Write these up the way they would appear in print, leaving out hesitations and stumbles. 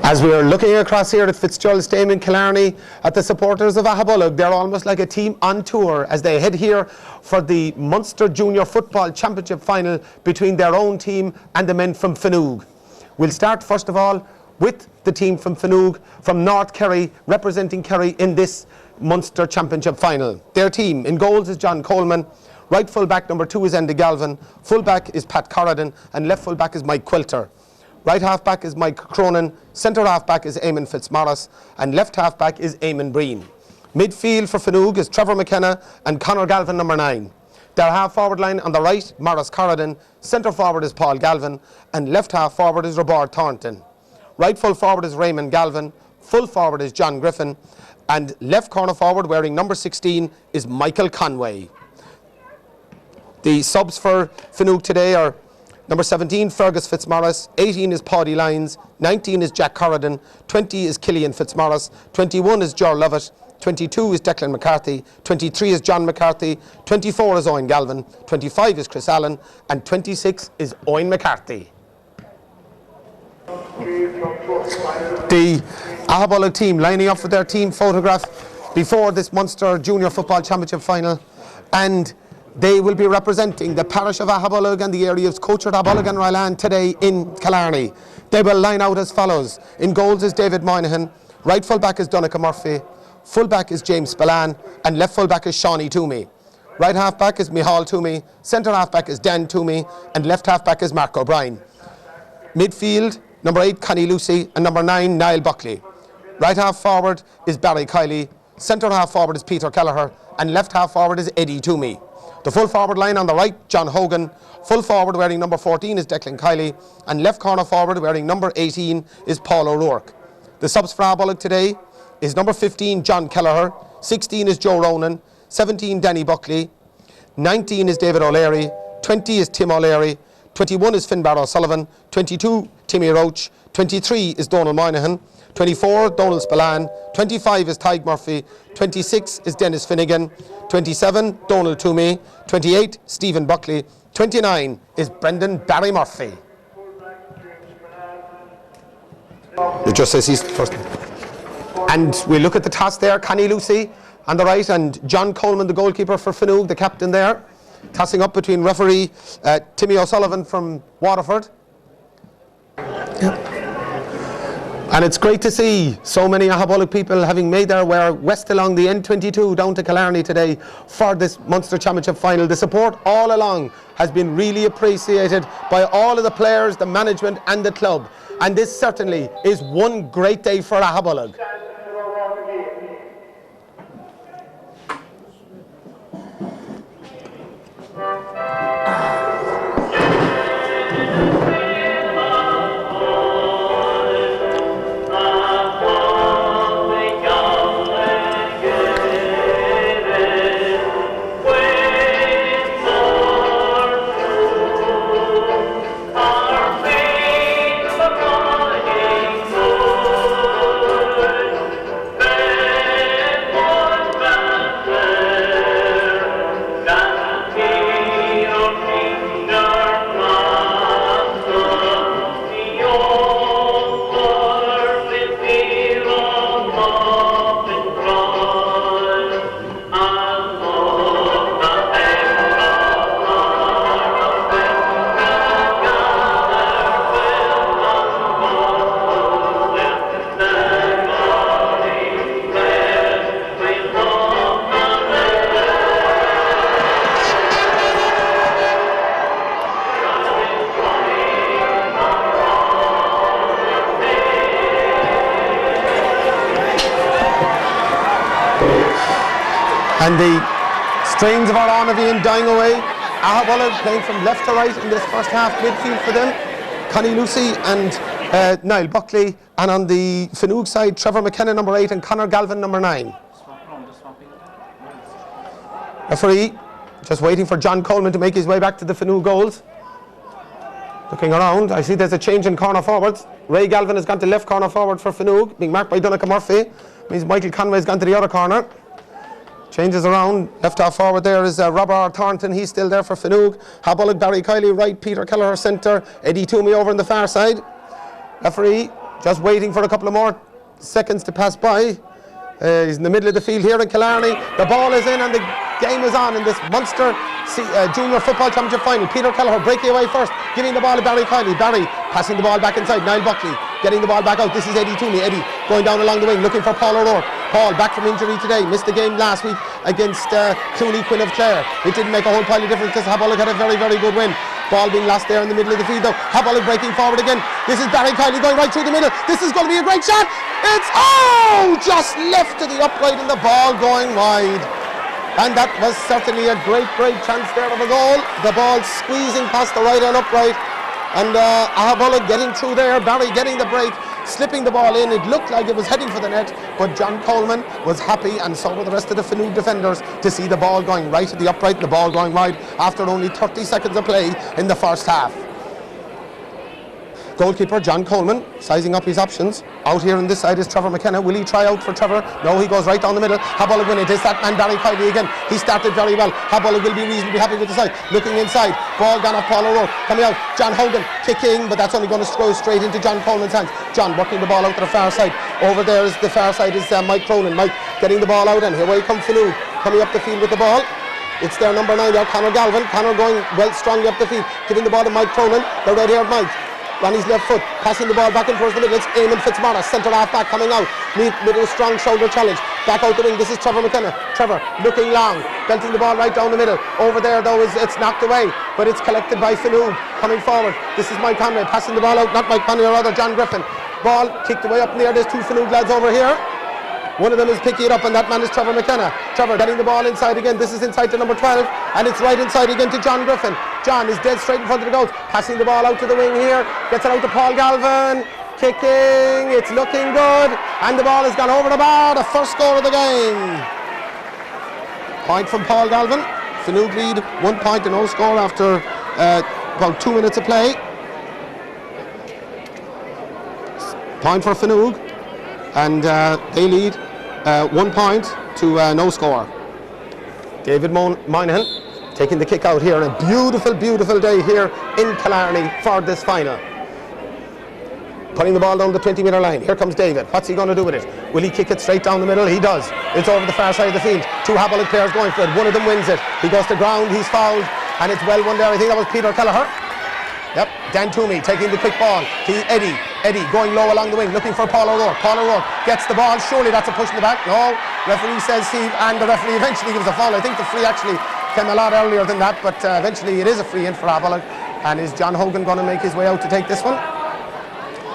As we are looking across here at Fitzgerald Stadium in Killarney at the supporters of Aghabullogue, they're almost like a team on tour as they head here for the Munster Junior Football Championship final between their own team and the men from Finuge. We'll start first of all with the team from Finuge, from North Kerry, representing Kerry in this Munster Championship final. Their team in goals is John Coleman, right full back number 2 is Enda Galvin, full back is Pat Corridan, and left full back is Mike Quilter. Right half back is Mike Cronin, centre half back is Eamon Fitzmaurice, and left half back is Eamon Breen. Midfield for Finuge is Trevor McKenna and Conor Galvin, number 9. Their half forward line on the right, Maurice Corridan, centre forward is Paul Galvin, and left half forward is Robert Thornton. Right full forward is Raymond Galvin, full forward is John Griffin, and left corner forward wearing number 16 is Michael Conway. The subs for Finuge today are number 17, Fergus Fitzmaurice, 18 is Paddy Lyons, 19 is Jack Corridan, 20 is Killian Fitzmaurice, 21 is Ger Lovett, 22 is Declan McCarthy, 23 is John McCarthy, 24 is Owen Galvin, 25 is Chris Allen, and 26 is Owen McCarthy. The Aghabullogue team lining up for their team photograph before this Munster Junior Football Championship final, and they will be representing the parish of Aghabullogue and the area of Coachard, Aghabullogue and Ryland today in Killarney. They will line out as follows. In goals is David Moynihan, right full back is Donncha Murphy, full back is James Spillane, and left full back is Shawnee Toomey. Right half back is Micheál Toomey, centre half back is Dan Toomey, and left half back is Mark O'Brien. Midfield, number 8 Connie Lucy, and number 9 Niall Buckley. Right half forward is Barry Kiley, centre half forward is Peter Kelleher, and left half forward is Eddie Toomey. The full forward line on the right, John Hogan, full forward wearing number 14 is Declan Kiley, and left corner forward wearing number 18 is Paul O'Rourke. The subs for Aghabullogue today is number 15 John Kelleher, 16 is Joe Ronan, 17 Danny Buckley, 19 is David O'Leary, 20 is Tim O'Leary, 21 is Finbar O'Sullivan, 22 Timmy Roach, 23 is Donald Moynihan, 24 Donald Spillane, 25 is Tyg Murphy, 26 is Dennis Finnegan, 27 Donald Toomey, 28 Stephen Buckley, 29 is Brendan Barry Murphy. It just says he's first. And we look at the toss there, Connie Lucy on the right and John Coleman, the goalkeeper for Finuge, the captain there, tossing up between referee Timmy O'Sullivan from Waterford. Yep. And it's great to see so many Aghabullogue people having made their way west along the N22 down to Killarney today for this Munster Championship final. The support all along has been really appreciated by all of the players, the management and the club. And this certainly is one great day for Aghabullogue. And the strains of our Arnavian dying away. Aghabullogue playing from left to right in this first half, midfield for them. Connie Lucy and Niall Buckley. And on the Finuge side, Trevor McKenna, number 8, and Conor Galvin, number 9. Referee just waiting for John Coleman to make his way back to the Finuge goals. Looking around, I see there's a change in corner forwards. Ray Galvin has gone to left corner forward for Finuge, being marked by Donncha Murphy. Means Michael Conway's gone to the other corner. Changes around, left half forward there is Robert Thornton, he's still there for Finuge. Aghabullogue, Barry Kiley right, Peter Kelleher centre, Eddie Toomey over on the far side. Referee Just waiting for a couple of more seconds to pass by. He's in the middle of the field here in Killarney. The ball is in and the game is on in this Munster Junior Football Championship final. Peter Kelleher breaking away first, giving the ball to Barry Kiley. Barry passing the ball back inside. Niall Buckley getting the ball back out. This is Eddie Toomey. Eddie going down along the wing looking for Paul O'Rourke. Paul back from injury today. Missed the game last week against Clooney Quinn of Clare. It didn't make a whole pile of difference because Aghabullogue had a very, very good win. Ball being lost there in the middle of the field though. Aghabullogue breaking forward again. This is Barry Kiley going right through the middle. This is going to be a great shot. It's just left to the upright and the ball going wide. And that was certainly a great, great chance there of a goal. The ball squeezing past the right and upright. And Aghabullogue getting through there. Barry getting the break, slipping the ball in. It looked like it was heading for the net, but John Coleman was happy, and so were the rest of the Finuge defenders, to see the ball going right at the upright and the ball going wide after only 30 seconds of play in the first half. Goalkeeper John Coleman sizing up his options. Out here on this side is Trevor McKenna. Will he try out for Trevor? No, he goes right down the middle. Aghabullogue win it. Is that man Barry Kiley again? He started very well. Aghabullogue will be reasonably happy with the side. Looking inside. Ball gone off Paul O'Rourke. Coming out. John Hogan kicking, but that's only going to go straight into John Coleman's hands. John working the ball out to the far side. Over there is the far side is Mike Cronin. Mike getting the ball out, and here we come Finuge coming up the field with the ball. It's their number 9 there, Conor Galvin. Conor going well strongly up the field, giving the ball to Mike Cronin, the red-haired Mike. On his left foot, passing the ball back in towards the middle. It's Eamon Fitzmaurice, centre half back, coming out. With a strong shoulder challenge. Back out the wing. This is Trevor McKenna. Trevor looking long, belting the ball right down the middle. Over there though it's knocked away, but it's collected by Finuge. Coming forward. This is Mike Conway passing the ball out. Not Mike Conway, or rather John Griffin. Ball kicked away up in the air. There's two Finuge lads over here. One of them is picking it up, and that man is Trevor McKenna. Trevor getting the ball inside again. This is inside to number 12, and it's right inside again to John Griffin. John is dead straight in front of the goal, passing the ball out to the wing here. Gets it out to Paul Galvin. Kicking, it's looking good, and the ball has gone over the bar. The first score of the game. Point from Paul Galvin. Finuge lead 1 point to no score after about 2 minutes of play. Point for Finuge, and they lead 1 point to no score. David Moynihan taking the kick out here. A beautiful, beautiful day here in Killarney for this final. Putting the ball down the 20-metre line. Here comes David. What's he going to do with it? Will he kick it straight down the middle? He does. It's over the far side of the field. Two Aghabullogue players going for it. One of them wins it. He goes to ground. He's fouled, and it's well won there. I think that was Peter Kelleher. Yep, Dan Toomey taking the quick ball to Eddie. Eddie going low along the wing, looking for Paul O'Rourke. Paul O'Rourke gets the ball. Surely that's a push in the back. No, referee says he, and the referee eventually gives a foul. I think the free actually came a lot earlier than that, but eventually it is a free in for Aghabullogue. And is John Hogan going to make his way out to take this one?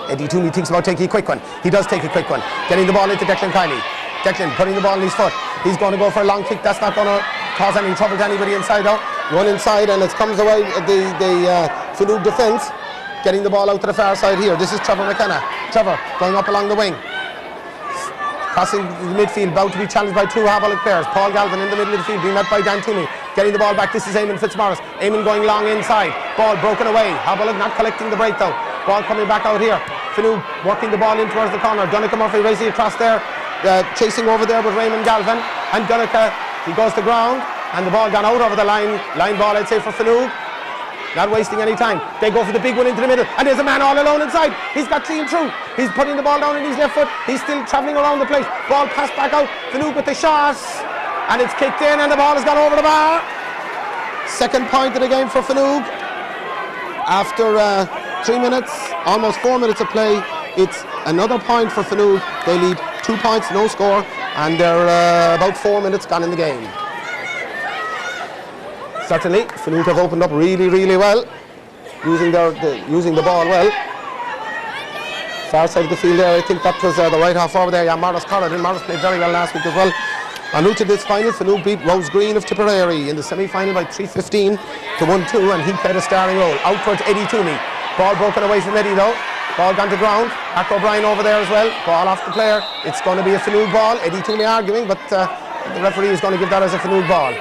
Eddie Toomey thinks about taking a quick one. He does take a quick one. Getting the ball into Declan Kiley. Declan putting the ball in his foot. He's going to go for a long kick. That's not going to cause any trouble to anybody inside though. One inside, and it comes away the Finuge defence. Getting the ball out to the far side here. This is Trevor McKenna. Trevor going up along the wing. Crossing the midfield, about to be challenged by two Aghabullogue players. Paul Galvin in the middle of the field, being met by Dan Toomey. Getting the ball back. This is Eamon Fitzmaurice. Eamon going long inside. Ball broken away. Aghabullogue not collecting the break though. Ball coming back out here. Finuge working the ball in towards the corner. Donncha Murphy racing across there. Chasing over there with Raymond Galvin. And Donncha, he goes to ground. And the ball gone out over the line. Line ball, I'd say, for Finuge. Not wasting any time. They go for the big one into the middle. And there's a man all alone inside. He's got clean through. He's putting the ball down in his left foot. He's still travelling around the place. Ball passed back out. Finuge with the shot. And it's kicked in, and the ball has gone over the bar. Second point of the game for Finuge. After 3 minutes, almost 4 minutes of play, it's another point for Finuge. They lead 2 points, no score, and they're about 4 minutes gone in the game. Certainly, Finuge have opened up really, really well, using the ball well. Far side of the field there, I think that was the right half over there. Yeah, Morris Corrigan. Morris played very well last week as well. En route to this final, Finuge beat Rose Green of Tipperary in the semi-final by 3-15 to 1-2, and he played a starring role. Out towards Eddie Toomey. Ball broken away from Eddie though. Ball gone to ground. Mark O'Brien over there as well. Ball off the player. It's going to be a Finuge ball. Eddie Toomey arguing, but the referee is going to give that as a Finuge ball.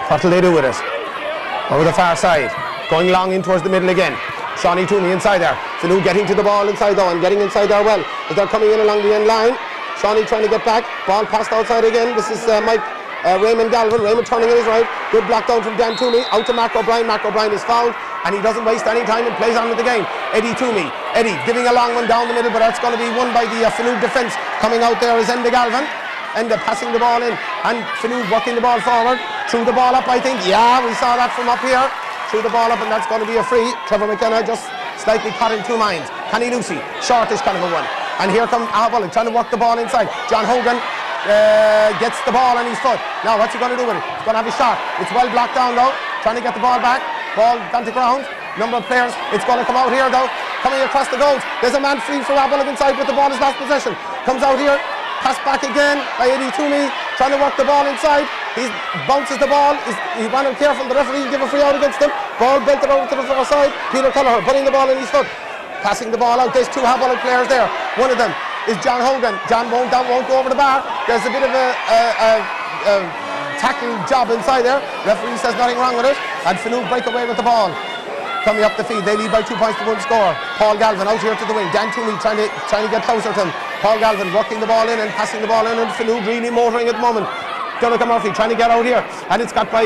What will they do with it? Over the far side. Going long in towards the middle again. Shawnee Toomey inside there. Finuge getting to the ball inside though, and getting inside there well as they're coming in along the end line. Shawnee trying to get back. Ball passed outside again. This is Raymond Galvin. Raymond turning on his right. Good block down from Dan Toomey. Out to Mark O'Brien. Mark O'Brien is fouled, and he doesn't waste any time and plays on with the game. Eddie Toomey. Eddie giving a long one down the middle, but that's going to be won by the Finuge defence. Coming out there is Enda Galvin. Enda passing the ball in, and Finuge working the ball forward. Threw the ball up, I think. Yeah, we saw that from up here. Threw the ball up, and that's going to be a free. Trevor McKenna just slightly caught in two minds. Kenny Lucy, shortish kind of a one. And here comes Aghabullogue trying to work the ball inside. John Hogan gets the ball on his foot. Now what's he going to do with it? He's going to have a shot. It's well blocked down though. Trying to get the ball back. Ball down to ground. Number of players. It's going to come out here though. Coming across the goals. There's a man free for Aghabullogue inside, but the ball is lost possession. Comes out here. Pass back again by Eddie Toomey. Trying to work the ball inside. He bounces the ball. He wanted careful. The referee give a free out against him. Ball belted over to the far side. Peter Kelleher putting the ball in his foot. Passing the ball out. There's two Aghabullogue players there. One of them is John Hogan. John won't go over the bar. There's a bit of a tackle job inside there. Referee says nothing wrong with it. And Finuge break away with the ball. Coming up the field, they lead by 2 points to 1 score. Paul Galvin out here to the wing. Dan Toomey trying to get closer to him. Paul Galvin working the ball in and passing the ball in, and Finuge really motoring at the moment. Donegal Murphy trying to get out here, and it's got by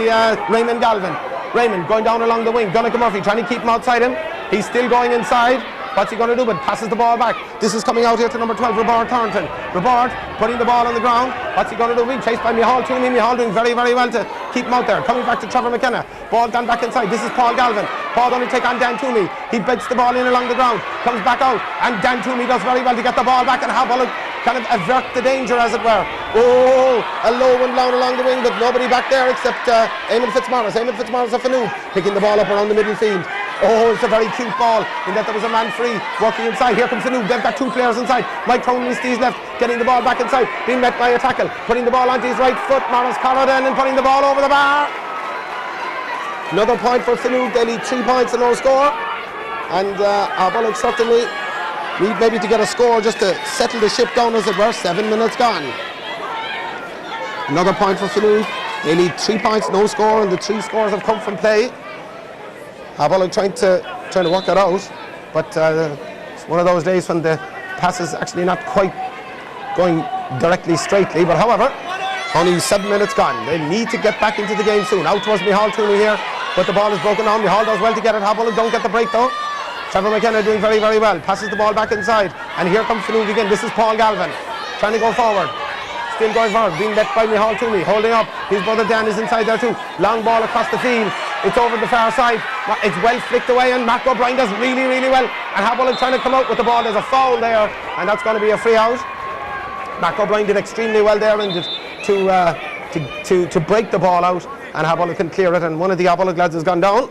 Raymond Galvin. Raymond going down along the wing. Donegal Murphy trying to keep him outside him. He's still going inside. What's he going to do? But passes the ball back. This is coming out here to number 12, Robert Thornton. Robert putting the ball on the ground. What's he going to do? Being chased by Micheál Toomey. Micheál doing very, very well to keep him out there. Coming back to Trevor McKenna. Ball gone back inside. This is Paul Galvin. Paul going to take on Dan Toomey. He beds the ball in along the ground. Comes back out. And Dan Toomey does very well to get the ball back, and Aghabullogue kind of avert the danger, as it were. Oh, a low one down along the wing, but nobody back there except Eamon Fitzmaurice. Eamon Fitzmaurice of Finuge picking the ball up around the middle field. Oh, it's a very cute ball in that there was a man free working inside. Here comes Finuge. They've got two players inside. Mike Cronin is to his left, getting the ball back inside, being met by a tackle, putting the ball onto his right foot. Morris Corridan and putting the ball over the bar. Another point for Finuge. They lead 3 points and no score. And Aghabullogue certainly need maybe to get a score just to settle the ship down, as it were. 7 minutes gone. Another point for Finuge. They lead 3 points, no score, and the 3 scores have come from play. Aghabullogue trying to work it out, but it's one of those days when the pass is actually not quite going directly straightly. But however, only 7 minutes gone. They need to get back into the game soon. Out towards Micheál Toomey here, but the ball is broken down. Micheál does well to get it. Aghabullogue don't get the break though. Trevor McKenna doing very, very well. Passes the ball back inside, and here comes Finuge again. This is Paul Galvin trying to go forward. Still going forward, being met by Micheál Toomey, holding up. His brother Dan is inside there too. Long ball across the field. It's over the far side. It's well flicked away, and Mark O'Brien does really, really well. And Aghabullogue trying to come out with the ball. There's a foul there, and that's going to be a free out. Mark O'Brien did extremely well there and to break the ball out, and Aghabullogue can clear it. And one of the Aghabullogue lads has gone down.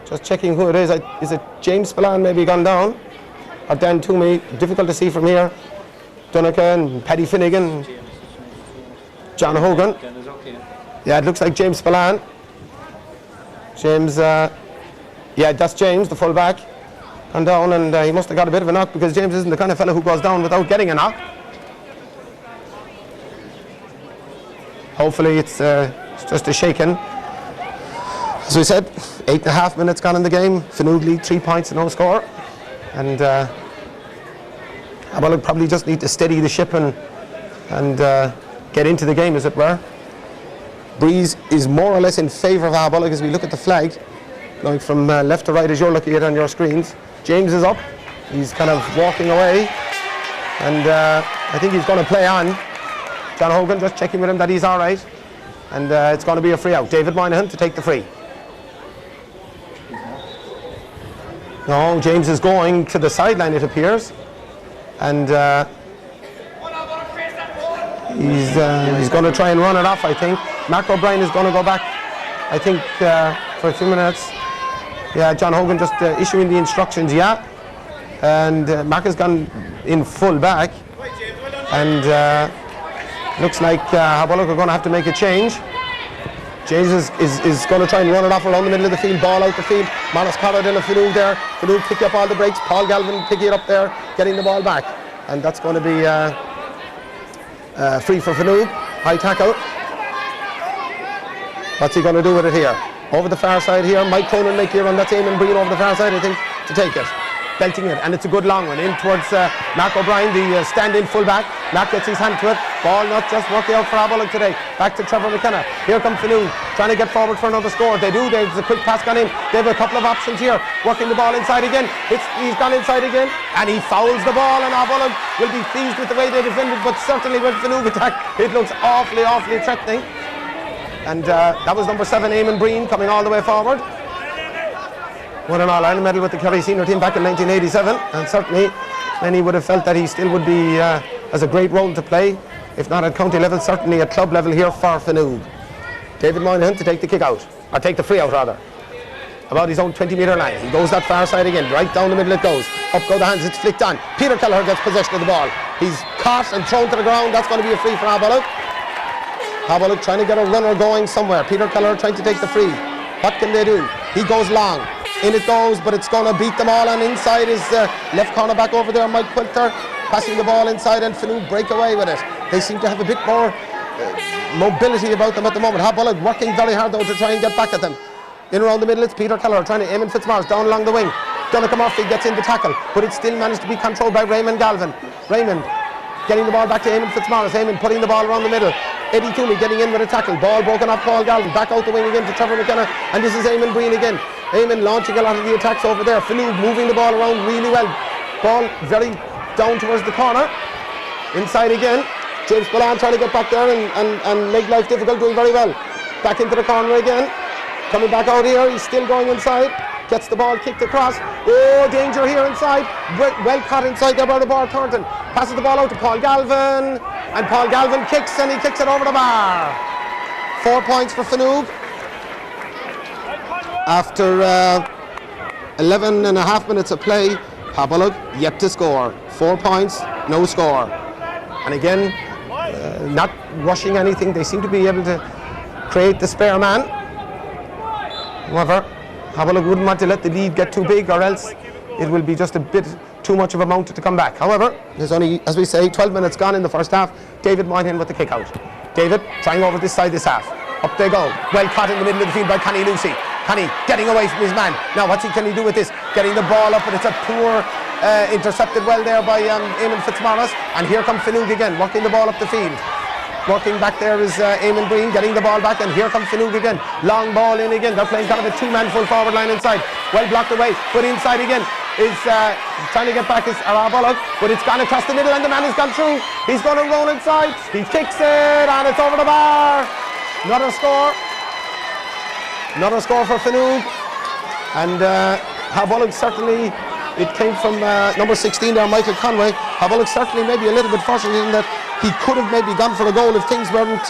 Just checking who it is. Is it James Spillane maybe gone down? Or Dan Toomey? Difficult to see from here. Donegal and Paddy Finnegan. John Hogan. Yeah, it looks like James Spillane. James, yeah, that's James, the full-back. Gone down, and he must have got a bit of a knock, because James isn't the kind of fellow who goes down without getting a knock. Hopefully it's just a shaking. As we said, 8.5 minutes gone in the game. Finuge lead 3 points and no score. And Aghabullogue probably just need to steady the ship and get into the game, as it were. Breeze is more or less in favour of Aghabullogue as we look at the flag, going from left to right as you're looking at it on your screens. James is up. He's kind of walking away, and I think he's going to play on. John Hogan just checking with him that he's all right, and it's going to be a free out. David Moynihan to take the free. No, James is going to the sideline, it appears, and he's going to try and run it off, I think. Mark O'Brien is going to go back, I think, for a few minutes. Yeah, John Hogan just issuing the instructions, yeah. And Mark has gone in full back, and looks like Aghabullogue are going to have to make a change. James is going to try and run it off around the middle of the field, ball out the field. Morris Corridan of Finuge there. Finuge pick up all the breaks. Paul Galvin picking it up there, getting the ball back. And that's going to be free for Finuge. High tackle. What's he going to do with it here? Over the far side here. Mike Cronin make here on that team and bring it over the far side, I think, to take it. belting it, and it's a good long one in towards Mark O'Brien, the stand-in fullback. Mark gets his hand to it. Ball not just working out for Aghabullogue today. Back to Trevor McKenna. Here comes Finuge trying to get forward for another score. They do. There's a quick pass gone in. They have a couple of options here. Working the ball inside again. He's gone inside again, and he fouls the ball, and Aghabullogue will be pleased with the way they defended, but certainly when Finuge attack, it looks awfully threatening. And that was number 7, Eamon Breen, coming all the way forward. Won an All-Ireland medal with the Kerry senior team back in 1987, and certainly many would have felt that he still would be has a great role to play, if not at county level, certainly at club level here for Finuge. David Moynihan to take the kick out, or take the free out rather, about his own 20-metre line. He goes that far side again, right down the middle it goes. Up go the hands, it's flicked on. Peter Kelleher gets possession of the ball. He's caught and thrown to the ground. That's going to be a free for Aghabullogue. Aghabullogue trying to get a runner going somewhere. Peter Kelleher trying to take the free. What can they do? He goes long. In it goes, but it's going to beat them all, and inside is left corner back over there, Mike Quilter, passing the ball inside, and Finuge break away with it. They seem to have a bit more mobility about them at the moment. Aghabullogue working very hard though to try and get back at them. In around the middle it's Peter Kelleher trying to aim in Fitzmaurice down along the wing. Donegal Murphy gets in the tackle, but it still managed to be controlled by Raymond Galvin. Raymond getting the ball back to Eamon Fitzmaurice. Eamon putting the ball around the middle. Eddie Toomey getting in with a tackle. Ball broken off Paul Galvin. Back out the wing again to Trevor McKenna. And this is Eamon Breen again. Eamon launching a lot of the attacks over there. Finuge moving the ball around really well. Ball very down towards the corner. Inside again. James Ballan trying to get back there and make life difficult, doing very well. Back into the corner again. Coming back out here. He's still going inside. Gets the ball kicked across. Oh, danger here inside. Well caught inside there by the bar. Thornton passes the ball out to Paul Galvin. And Paul Galvin kicks, and he kicks it over the bar. 4 points for Finuge. After 11 and a half minutes of play, Aghabullogue yet to score. 4 points, no score. And again, not rushing anything. They seem to be able to create the spare man. However, Aghabullogue wouldn't want to let the lead get too big, or else it will be just a bit too much of a mount to come back. However, there's only, as we say, 12 minutes gone in the first half. David Moynihan with the kick out. David trying over this side this half. Up they go. Well caught in the middle of the field by Connie Lucy. Connie getting away from his man. Now can he do with this? Getting the ball up, but it's a poor intercepted well there by Eamon Fitzmaurice. And here comes Finuge again, working the ball up the field. Working back there is Eamon Breen, getting the ball back, and here comes Finuge again. Long ball in again. They're playing kind of a 2-man full forward line inside. Well blocked away, but inside again is trying to get back is Aghabullogue, but it's gone across the middle, and the man has gone through. He's going to roll inside. He kicks it, and it's over the bar. Another score. Another score for Finuge. And Aghabullogue certainly, it came from number 16 there, Michael Conway. Aghabullogue certainly maybe a little bit fortunate in that he could have maybe gone for a goal if things weren't,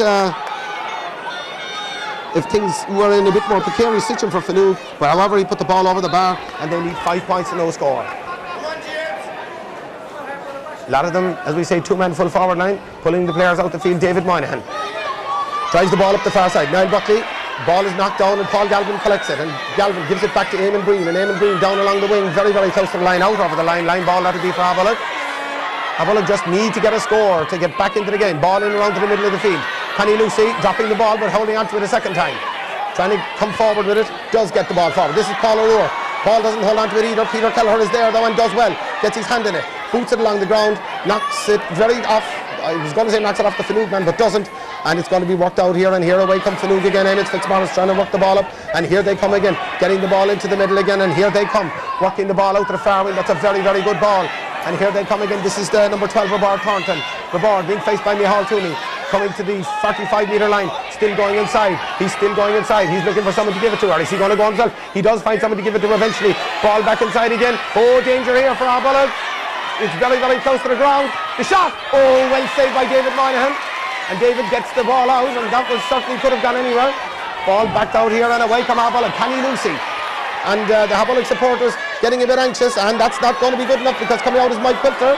if things were in a bit more precarious situation for Finuge. But however, he put the ball over the bar, and they need 5 points and no score. A lot of them, as we say, 2-man full forward line, pulling the players out the field. David Moynihan tries the ball up the far side. Niall Buckley, ball is knocked down, and Paul Galvin collects it, and Galvin gives it back to Eamon Breen, and Eamon Breen down along the wing, very, very close to the line, out over the line ball, that would be for Aghabullogue. Aghabullogue just need to get a score to get back into the game. Ball in around to the middle of the field. Connie Lucy dropping the ball, but holding on to it a second time. Trying to come forward with it, does get the ball forward. This is Paul O'Rourke. Paul doesn't hold on to it either. Peter Kelleher is there though and does well. Gets his hand in it, boots it along the ground, knocks it very off. I was going to say knocks it off the Finuge man, but doesn't. And it's going to be worked out here, and here away comes Finuge again. Eamon Fitzmaurice trying to work the ball up, and here they come again, getting the ball into the middle again, and here they come, working the ball out to the far wing. That's a very, very good ball. And here they come again. This is the number 12, Robert Thornton. Robert being faced by Micheál Toomey, coming to the 45-metre line, still going inside. He's still going inside. He's looking for someone to give it to. Or is he going to go himself? He does find someone to give it to eventually. Ball back inside again. Oh, danger here for Aghabullogue. It's very, very close to the ground. The shot. Oh, well saved by David Moynihan. And David gets the ball out, and that was certainly could have gone anywhere. Ball backed out here, and away come Aghabullogue. Connie Lucy. And the Aghabullogue supporters getting a bit anxious, and that's not going to be good enough, because coming out is Mike Quilter.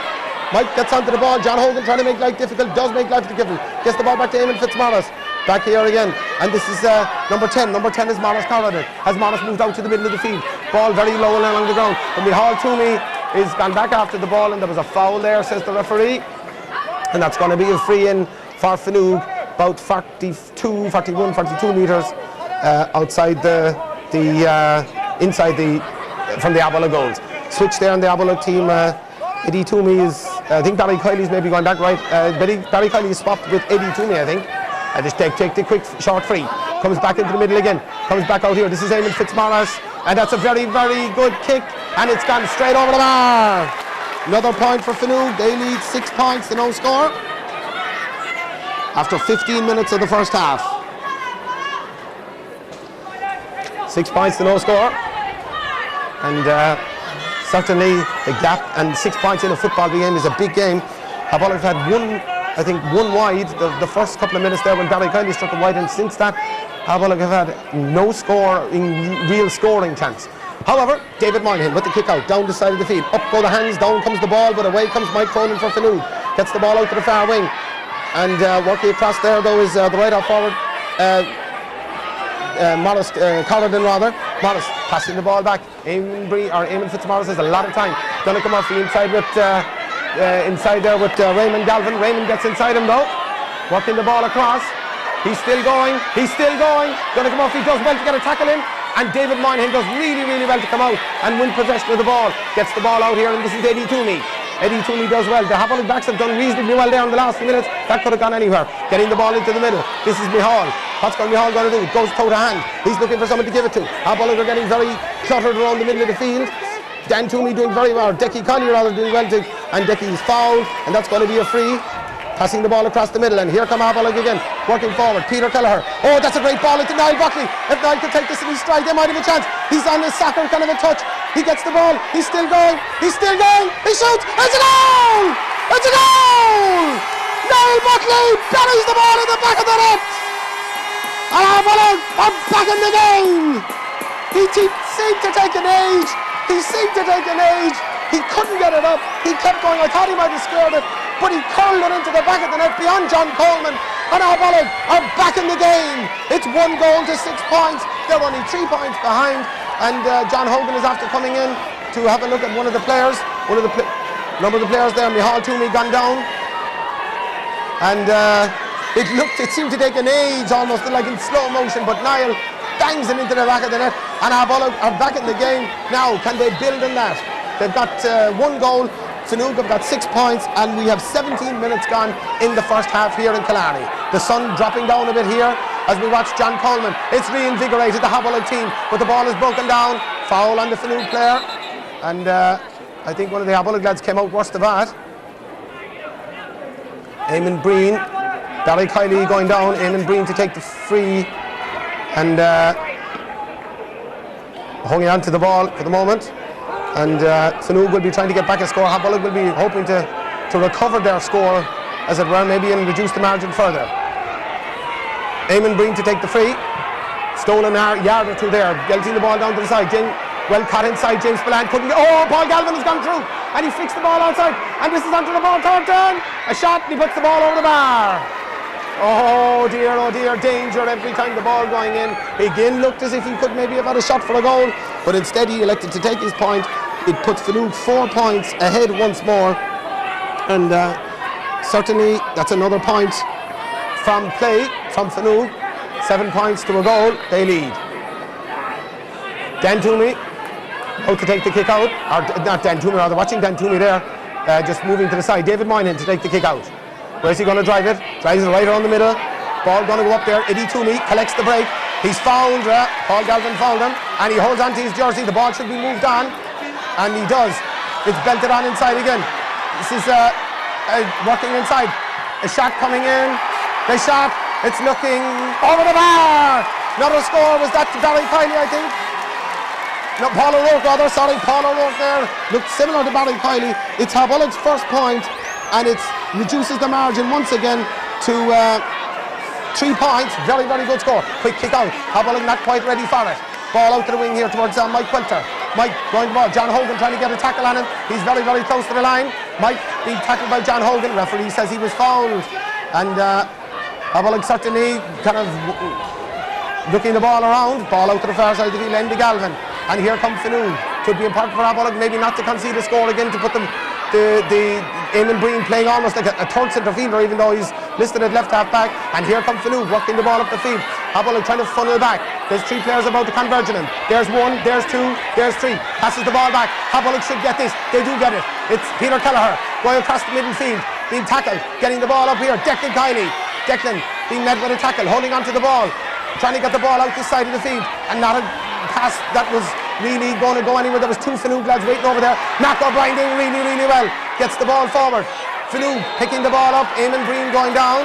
Mike gets onto the ball. John Hogan trying to make life difficult, does make life difficult. Gets the ball back to Eamon Fitzmaurice. Back here again, and this is number 10. Number 10 is Maurice Corrigan. Has Maurice moved out to the middle of the field? Ball very low and along the ground. And Micheál Toomey is gone back after the ball, and there was a foul there, says the referee. And that's going to be a free in for Finuge, about 42 metres outside inside from the Aghabullogue goals. switch there on the Aghabullogue team. Eddie Toomey is, I think Barry Kiley's maybe gone back right. Barry Kiley is swapped with Eddie Toomey, I think. Just take the quick short free. Comes back into the middle again. Comes back out here. This is Eamon Fitzmaurice. And that's a very, very good kick. And it's gone straight over the bar. Another point for Finuge. They lead 6 points to no score after 15 minutes of the first half. 6 points to no score. And certainly the gap, and 6 points in a football game is a big game. Aghabullogue have had one wide the first couple of minutes there when Barry Kiley struck a wide, and since that Aghabullogue have had no real scoring chance. However, David Moynihan with the kick out down the side of the field. Up go the hands, down comes the ball, but away comes Mike Cronin for Finuge. Gets the ball out to the far wing. And working across there though is the right half forward Morris, Corridon rather. Morris passing the ball back. Eamon Fitzmaurice has a lot of time. Donegal Murphy inside there with Raymond Galvin. Raymond gets inside him though. Working the ball across. He's still going. Donegal Murphy does well to get a tackle in. And David Moynihan does really, really well to come out and win possession of the ball. Gets the ball out here, and this is Eddie Toomey. Eddie Toomey does well. The Aghabullogue backs have done reasonably well there in the last few minutes. That could have gone anywhere. Getting the ball into the middle. This is Mihal. What's Mihal going to do? Goes toe to hand. He's looking for someone to give it to. Aghabullogue are getting very cluttered around the middle of the field. Dan Toomey doing very well. Decky Collier rather doing well too. And Decky is fouled, and that's going to be a free. Passing the ball across the middle, and here come Aghabullogue again, working forward. Peter Kelleher. Oh, that's a great ball into Niall Buckley. If Niall could take this in his stride, they might have a chance. He's on his soccer kind of a touch. He gets the ball. He's still going. He shoots. It's a goal! It's a goal! Niall Buckley buries the ball in the back of the net. And Aghabullogue are back in the game. He seemed to take an age. He couldn't get it up. He kept going. I thought he might have scored it, but he curled it into the back of the net beyond John Coleman. And Aghabullogue are back in the game. It's 1 goal to 6 points. They're only 3 points behind. And John Hogan is after coming in to have a look at one of the players. Number of the players there. Mihal Toomey gone down. And it seemed to take an age, almost like in slow motion. But Niall bangs it into the back of the net. And Aghabullogue are back in the game. Now, can they build on that? They've got 1 goal. Finuge have got 6 points, and we have 17 minutes gone in the first half here in Killarney. The sun dropping down a bit here as we watch John Coleman. It's reinvigorated the Aghabullogue team, but the ball is broken down. Foul on the Finuge player, and I think one of the Aghabullogue lads came out worse than that. Eamon Breen, Barry Kiley going down. Eamon Breen to take the free, and hanging on to the ball for the moment. And Finuge will be trying to get back a score. Aghabullogue will be hoping to recover their score, as it were, maybe, and reduce the margin further. Eamon Breen to take the free. Stolen yard or two there. Getting the ball down to the side. Well caught inside. James Spillane couldn't get. Oh, Paul Galvin has gone through, and he flicks the ball outside. And this is onto the ball. Third turn. A shot, and he puts the ball over the bar. Oh dear, danger every time the ball going in. Again looked as if he could maybe have had a shot for a goal, but instead he elected to take his point. It puts Finuge 4 points ahead once more, and certainly that's another point from play from Finuge. 7 points to a goal, they lead. Dan Toomey out to take the kick out, or not Dan Toomey, rather watching Dan Toomey there, just moving to the side. David Moynihan to take the kick out. Where's he going to drive it? Drives it right around the middle. Ball going to go up there. Eddie Toomey collects the break. He's fouled. Paul Galvin fouled him, and he holds on to his jersey. The ball should be moved on, and he does. It's belted on inside again. This is working inside. A shot coming in. The shot. It's looking over the bar. Another score. Was that Barry Kiley, I think? No, Paul O'Rourke rather. Sorry, Paul O'Rourke there. Looked similar to Barry Kiley. It's Aghabullogue's first point, and it reduces the margin once again to 3 points. Very, very good score. Quick kick out. Aghabullogue not quite ready for it. Ball out to the wing here towards Mike Quilter. Mike going to the ball. John Hogan trying to get a tackle on him. He's very, very close to the line. Mike being tackled by John Hogan. Referee says he was fouled. And Aghabullogue certainly kind of looking the ball around. Ball out to the far side of the field. Andy Galvin. And here comes Finuge. Could be important for Aghabullogue maybe not to concede a score again, to put them the Eamon Breen playing almost like a third centre fielder, even though he's listed at left half back. And here comes Finuge working the ball up the field. Aghabullogue trying to funnel back. There's 3 players about to converge on him. There's 1, there's 2, there's 3. Passes the ball back. Aghabullogue should get this. They do get it. It's Peter Kelleher going across the middle field, being tackled, getting the ball up here. Declan Kiley. Declan being met with a tackle, holding onto the ball, trying to get the ball out this side of the field, and not a pass that was really going to go anywhere. There was 2 Finuge lads waiting over there. Mac O'Brien doing really, really well. Gets the ball forward. Finuge picking the ball up. Eamon Breen going down.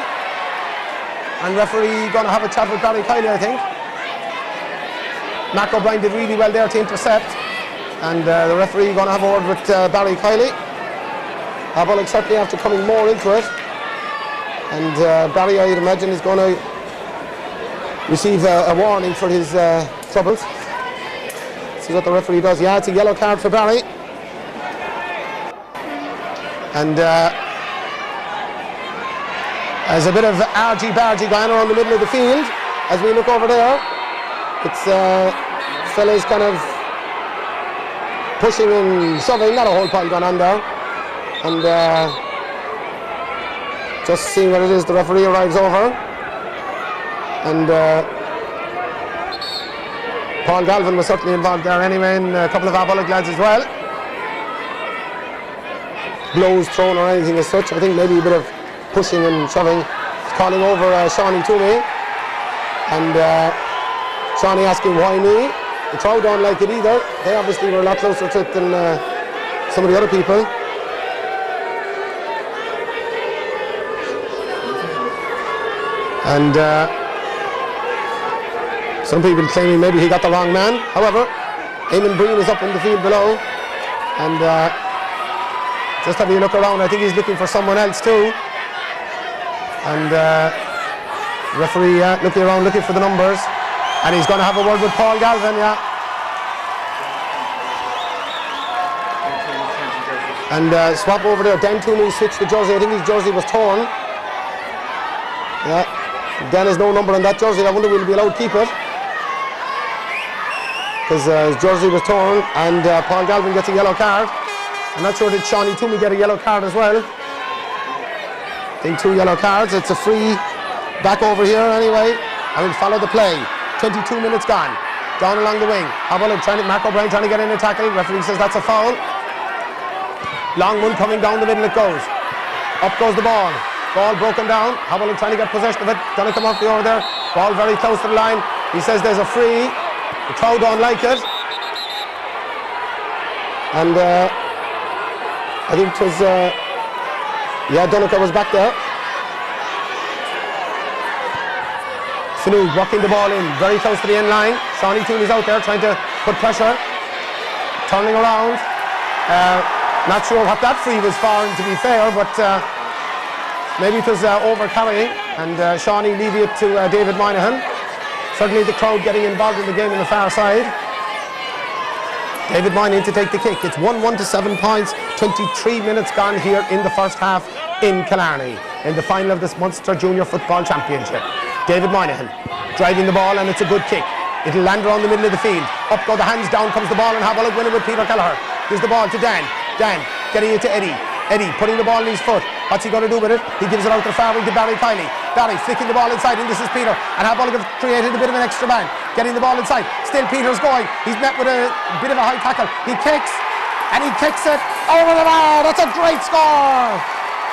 And referee going to have a chat with Barry Kiley, I think. Mac O'Brien did really well there to intercept. And the referee going to have a word with Barry Kiley. Aghabullogue certainly after coming more into it. And Barry, I'd imagine, is going to receive a warning for his troubles. See what the referee does. Yeah, it's a yellow card for Barry. And there's a bit of argy-bargy going around the middle of the field. As we look over there, it's fellas kind of pushing and shoving. Not a whole pile going on there. And just seeing what it is, the referee arrives over. And Paul Galvin was certainly involved there anyway, and a couple of Aghabullogue lads as well. Blows thrown or anything as such. I think maybe a bit of pushing and shoving. He's calling over Shawnee Toomey. And Shawnee asking why me. The crowd don't like it either. They obviously were a lot closer to it than some of the other people. And some people claiming maybe he got the wrong man. However, Eamon Breen is up in the field below. And just having a look around, I think he's looking for someone else too. And referee looking around, looking for the numbers. And he's going to have a word with Paul Galvin, yeah. And swap over there. Dan Toomey switched the jersey. I think his jersey was torn. Yeah. Dan has no number on that jersey. I wonder will he be allowed to keep it. Because his jersey was torn, and Paul Galvin gets a yellow card. I'm not sure did Shawnee Toomey get a yellow card as well. I think 2 yellow cards. It's a free back over here anyway. I will follow the play. 22 minutes gone. Down along the wing. Aghabullogue Mac O'Brien trying to get in a tackle. Referee says that's a foul. Long one coming down the middle it goes. Up goes the ball. Ball broken down. Aghabullogue trying to get possession of it. Donica Murphy over there. Ball very close to the line. He says there's a free. The crowd don't like it. And I think it was, yeah, Donica was back there. Finuge walking the ball in, very close to the end line. Shawnee Toomey's out there trying to put pressure. Turning around. Not sure what that free was for, to be fair, but maybe it was over carrying. And Shawnee leaving it to David Moynihan. Certainly the crowd getting involved in the game on the far side. David Moynihan to take the kick. It's 1-1 to 7 points. 23 minutes gone here in the first half in Killarney in the final of this Munster Junior Football Championship. David Moynihan driving the ball, and it's a good kick. It'll land around the middle of the field. Up go the hands, down comes the ball, and Aghabullogue winning with Peter Kelleher. Gives the ball to Dan. Dan getting it to Eddie. Eddie putting the ball in his foot. What's he going to do with it? He gives it out to the far wing to Barry Kiley. Barry flicking the ball inside, and this is Peter. And Aghabullogue have created a bit of an extra man. Getting the ball inside. Still Peter's going. He's met with a bit of a high tackle. He kicks, and he kicks it over the bar. That's a great score.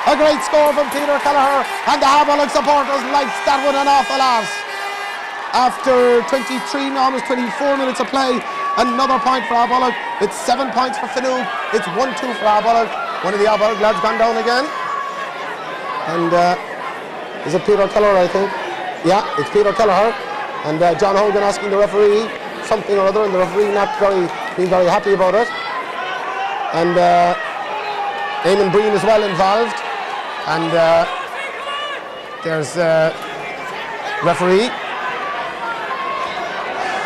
A great score from Peter Kelleher. And the Aghabullogue supporters liked that one an awful lot. After 23, almost 24 minutes of play, another point for Aghabullogue. It's 7 points for Finuge. It's 1-2 for Aghabullogue. One of the Aghabullogue lads gone down again. And is it Peter Kelleher, I think? Yeah, it's Peter Kelleher. And John Hogan asking the referee something or other, and the referee not being very happy about it. And Eamon Breen as well involved. And there's referee.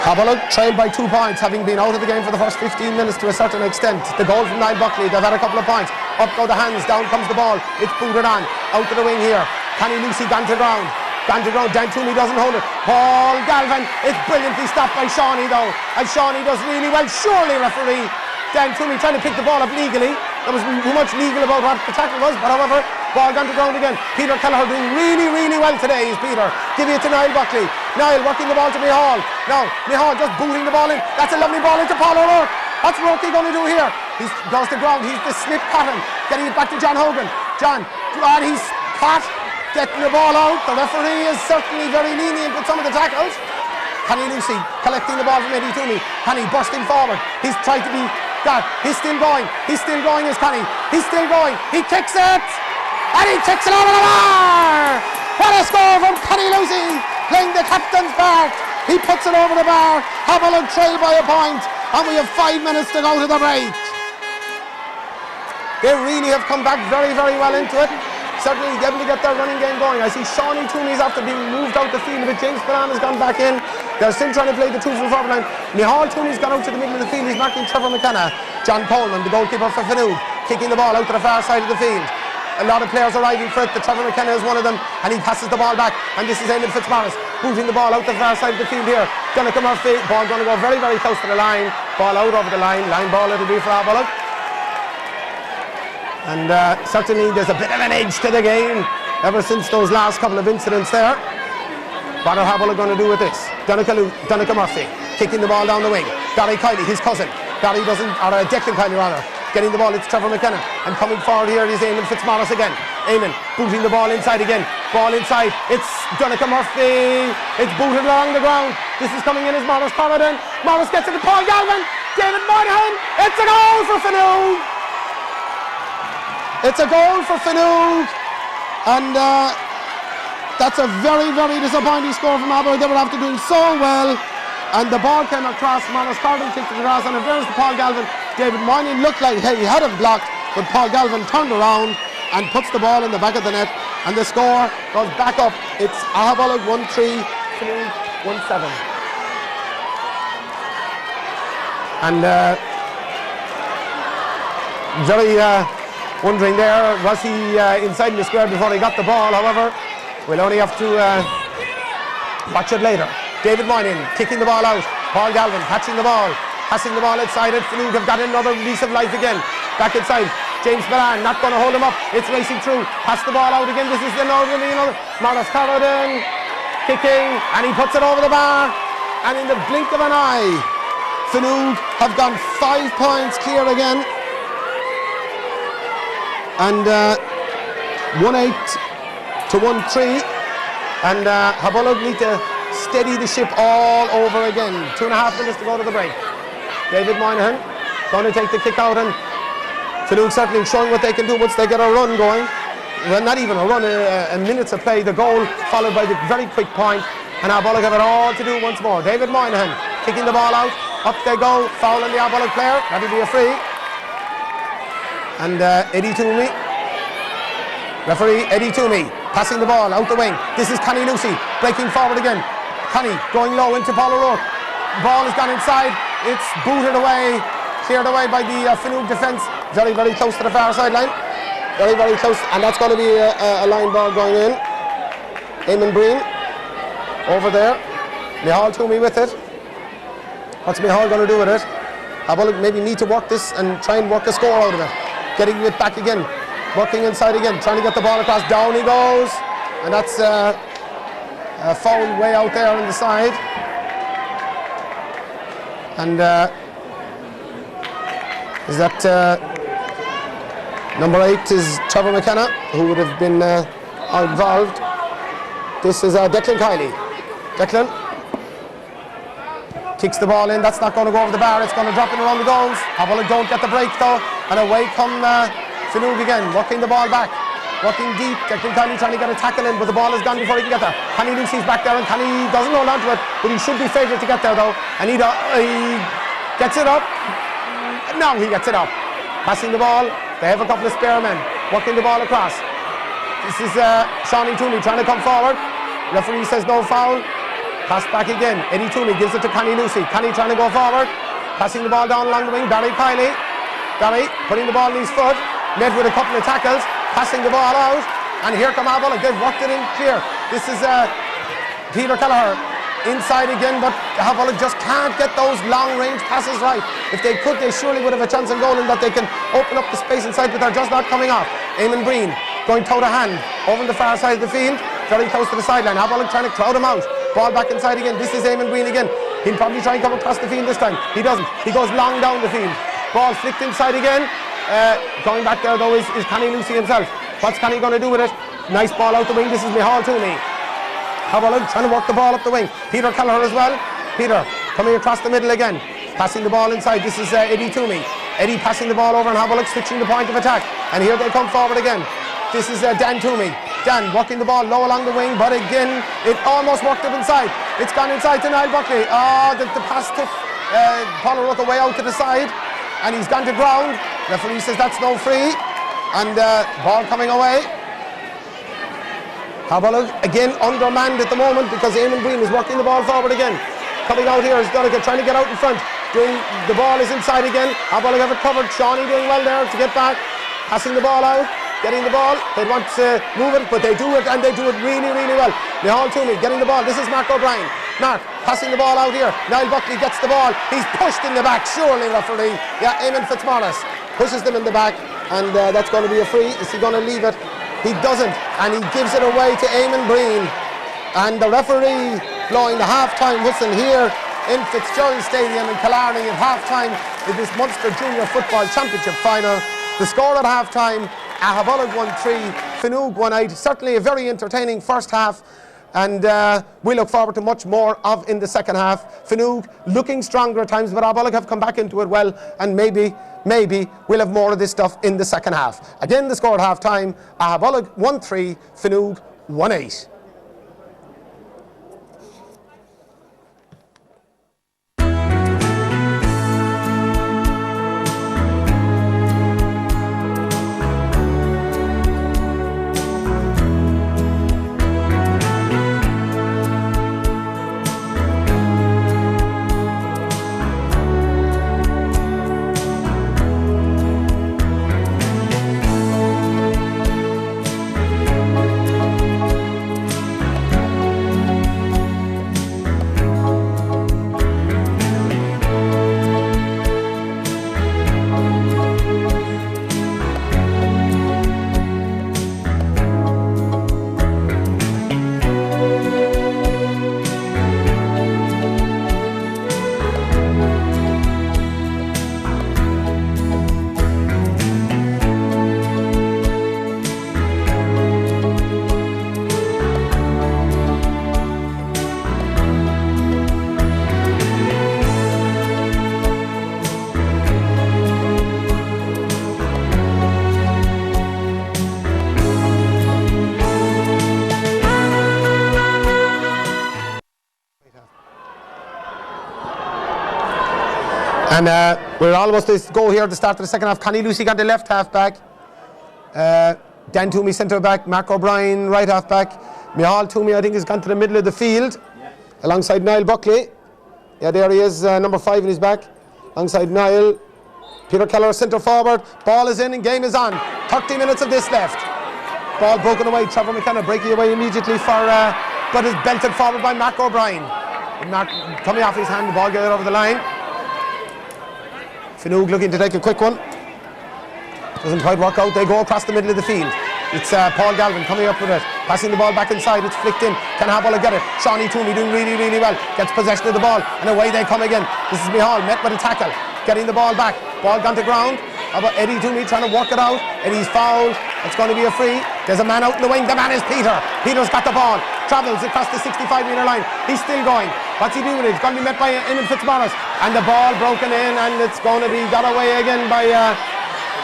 Aghabullogue trailed by 2 points, having been out of the game for the first 15 minutes to a certain extent. The goal from Niall Buckley, they've had a couple of points. Up go the hands, down comes the ball. It's booted on, out to the wing here. Kenny Lucy gone to ground. Gone to ground, Dan Toomey doesn't hold it. Paul Galvin, it's brilliantly stopped by Shawnee though. And Shawnee does really well, surely referee. Dan Toomey trying to pick the ball up legally. There was too much legal about what the tackle was, but however, ball gone to ground again. Peter Kelleher doing really, really well today is Peter. Give it to Niall Buckley. Niall working the ball to Mihal. Now, Mihal just booting the ball in. That's a lovely ball into Paul O'Rourke. What's Rourke going to do here? He goes to ground. He's the slip pattern. Getting it back to John Hogan. John, and he's caught getting the ball out. The referee is certainly very lenient with some of the tackles. Connie Lucy collecting the ball from Eddie Toomey. Connie bursting forward. He's tried to be got. He's still going. He's still going as Connie. He's still going. He kicks it. And he kicks it over the bar. What a score from Connie Lucy. Playing the captain's part. He puts it over the bar. Aghabullogue trail by a point. And we have 5 minutes to go to the break. They really have come back very, very well into it. Certainly able to get their running game going. I see Shawnee Toomey's after being moved out the field, but James Ballan has gone back in. They're still trying to play the 2 from forward line. Mihal Toomey's gone out to the middle of the field. He's marking Trevor McKenna. John Coleman, the goalkeeper for Finuge, kicking the ball out to the far side of the field. A lot of players arriving for it. The Trevor McKenna is one of them, and he passes the ball back. And this is Eamon Fitzmaurice booting the ball out the far side of the field here. Donica Murphy, ball going to go very, very close to the line. Ball out over the line. Line ball it'll be for Aghabullogue. And certainly there's a bit of an edge to the game ever since those last couple of incidents there. What are Aghabullogue going to do with this? Donica Murphy kicking the ball down the wing. Barry Kiley, his cousin. Barry doesn't, or Declan Kiley rather. Getting the ball, it's Trevor McKenna. And coming forward here is Eamon Fitzmaurice again. Eamon booting the ball inside again. Ball inside. It's Donica Murphy. It's booted along the ground. This is coming in as Morris Corridon. Morris gets it to Paul Galvin. David Moynihan. It's a goal for Finuge. It's a goal for Finuge. And that's a very, very disappointing score from Aghabullogue. They were after doing so well. And the ball came across. Morris Corridon kicked it across. And in fairness to Paul Galvin, David Moynihan looked like he had him blocked, but Paul Galvin turned around and puts the ball in the back of the net, and the score goes back up. It's Aghabullogue 1-3, Finuge 1-7. And very wondering there, was he inside the square before he got the ball? However, we'll only have to watch it later. David Moynihan kicking the ball out. Paul Galvin catching the ball. Passing the ball inside it. Finuge have got another lease of life again. Back inside. James Ballan not going to hold him up. It's racing through. Pass the ball out again. This is another. Morris Corridon kicking. And he puts it over the bar. And in the blink of an eye, Finuge have gone 5 points clear again. And 1-8 to 1-3. And Aghabullogue need to steady the ship all over again. 2.5 minutes to go to the break. David Moynihan going to take the kick out, and Finuge certainly showing what they can do once they get a run going. Well, not even a run, a minute to play. The goal followed by the very quick point, and Aghabullogue have it all to do once more. David Moynihan kicking the ball out. Up they go. Foul on the Aghabullogue player. That'll be a free. And Eddie Toomey. Referee Eddie Toomey passing the ball out the wing. This is Connie Lucy breaking forward again. Connie going low into Paul O'Rourke. Ball has gone inside. It's booted away, cleared away by the Finuge defence. Very, very close to the far sideline. Very, very close. And that's going to be a line ball going in. Eamon Breen over there. Mihal Toomey with it. What's Mihal going to do with it? Aghabullogue maybe need to work this and try and work a score out of it. Getting it back again. Working inside again. Trying to get the ball across. Down he goes. And that's a foul way out there on the side. And is that number 8 is Trevor McKenna, who would have been involved. This is Declan Kiley. Declan kicks the ball in. That's not going to go over the bar. It's going to drop in around the goals. Aghabullogue don't get the break though, and away come Finuge again, working the ball back. Working deep, Declan Kiley trying to get a tackle in, but the ball is gone before he can get there. Connie Lucy's back there, and Connie doesn't hold on to it, but he should be favoured to get there though. And he gets it up. Now he gets it up. Passing the ball. They have a couple of spare men. Working the ball across. This is Shawnee Toomey trying to come forward. Referee says no foul. Pass back again. Eddie Toomey gives it to Connie Lucy. Connie trying to go forward. Passing the ball down along the wing. Barry Kiley. Barry putting the ball in his foot. Met with a couple of tackles. Passing the ball out, and here come Aghabullogue. They've worked it in clear. This is Peter Kelleher inside again, but Aghabullogue just can't get those long-range passes right. If they could, they surely would have a chance of goal in that they can open up the space inside, but they're just not coming off. Eamon Breen going toe-to-hand over on the far side of the field, very close to the sideline. Aghabullogue trying to crowd him out. Ball back inside again. This is Eamon Breen again. He'll probably try and come across the field this time. He doesn't. He goes long down the field. Ball flicked inside again. Going back there though is Connie Lucy himself. What's Connie going to do with it? Nice ball out the wing. This is Micheál Toomey. Aghabullogue trying to work the ball up the wing. Peter Kelleher as well. Peter coming across the middle again. Passing the ball inside. This is Eddie Toomey. Eddie passing the ball over and Aghabullogue switching the point of attack. And here they come forward again. This is Dan Toomey. Dan working the ball low along the wing, but again, it almost worked it inside. It's gone inside to Niall Buckley. The pass took Paul O'Rourke away out to the side, and he's gone to ground. Referee says that's no free, and ball coming away. Aghabullogue again undermanned at the moment because Eamon Breen is working the ball forward again. Coming out here is Donegan trying to get out in front. The ball is inside again. Aghabullogue have it covered. Shawnee doing well there to get back. Passing the ball out. Getting the ball. They want to move it, but they do it, and they do it really, really well. Micheál Toomey getting the ball. This is Mark O'Brien. Mark passing the ball out here. Niall Buckley gets the ball. He's pushed in the back. Surely, referee. Yeah, Eamon Fitzmaurice pushes them in the back, and that's going to be a free. Is he going to leave it? He doesn't, and he gives it away to Eamon Breen. And the referee blowing the half-time whistle here in Fitzgerald Stadium in Killarney at half-time in this Munster Junior Football Championship final. The score at half-time, Aghabullogue 1-3, Finuge 1-8. Certainly a very entertaining first half, and we look forward to much more of in the second half. Finuge looking stronger at times, but Aghabullogue have come back into it well, and maybe we'll have more of this stuff in the second half. Again, the score at half-time, Aghabullogue 1-3, Finuge 1-8. And we're almost to go here at the start of the second half. Connie Lucy got the left half back. Dan Toomey centre back. Mark O'Brien right half back. Micheál Toomey I think has gone to the middle of the field alongside Niall Buckley. Yeah, there he is, number 5 in his back. Alongside Niall. Peter Kelleher centre forward. Ball is in and game is on. 30 minutes of this left. Ball broken away. Trevor McKenna breaking away immediately for, but is belted forward by Mark O'Brien. Mark coming off his hand, the ball get over the line. Finuge looking to take a quick one. Doesn't quite work out. They go across the middle of the field. It's Paul Galvin coming up with it. Passing the ball back inside. It's flicked in. Can Aghabullogue get it? Shawnee Toomey doing really, really well. Gets possession of the ball. And away they come again. This is Micheál met with a tackle. Getting the ball back. Ball gone to ground. Eddie Toomey trying to work it out. Eddie's fouled. It's going to be a free. There's a man out in the wing. The man is Peter. Peter's got the ball. Travels across the 65-metre line. He's still going. What's he doing with it? It's going to be met by Eamon Fitzmaurice. And the ball broken in, and it's going to be got away again by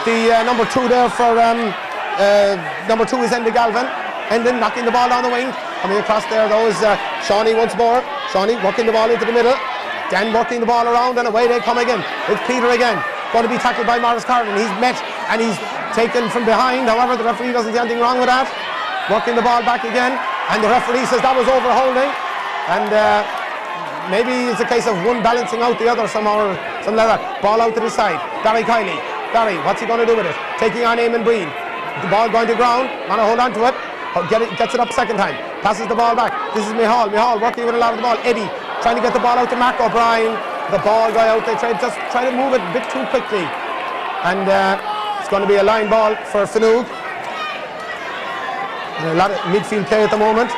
the number 2 there for number 2 is Enda Galvin. And then knocking the ball down the wing. Coming across there though is Shawnee once more. Shawnee working the ball into the middle. Dan working the ball around, and away they come again. It's Peter again. Going to be tackled by Morris Carden. He's met and he's taken from behind. However, the referee doesn't see anything wrong with that. Working the ball back again, and the referee says that was overholding. And maybe it's a case of one balancing out the other somehow, or something like that. Ball out to the side. Barry Kiley. Barry, what's he going to do with it? Taking on Eamon Breen. The ball going to ground. Want to hold on to it. Gets it up second time. passes the ball back. This is Micheál working with a lot of the ball. Eddie trying to get the ball out to Mark O'Brien. The ball guy out there try to move it a bit too quickly. And it's going to be a line ball for Finuge. And a lot of midfield play at the moment.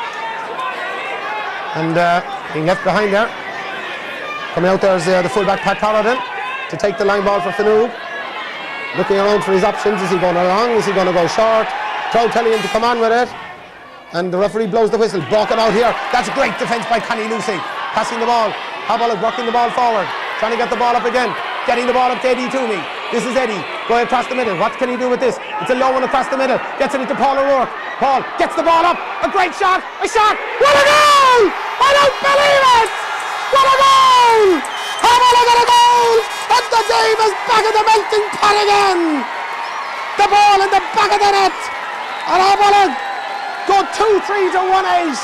And being left behind there. Coming out there is the fullback Pat Corridan to take the line ball for Finuge. Looking around for his options. Is he going long? Is he going to go short? Crowd telling him to come on with it. And the referee blows the whistle. Balking out here. That's great defence by Connie Lucy. Passing the ball. Aghabullogue working the ball forward. Trying to get the ball up again. Getting the ball up to Eddie Toomey. This is Eddie. Going across the middle. What can he do with this? It's a low one across the middle. Gets it into Paul O'Rourke. Paul gets the ball up. A great shot. A shot. What a goal! I don't believe it! What a goal! Aghabullogue got a goal! And the game is back in the melting pot again! The ball in the back of the net! And Aghabullogue go 2-3 to 1-8.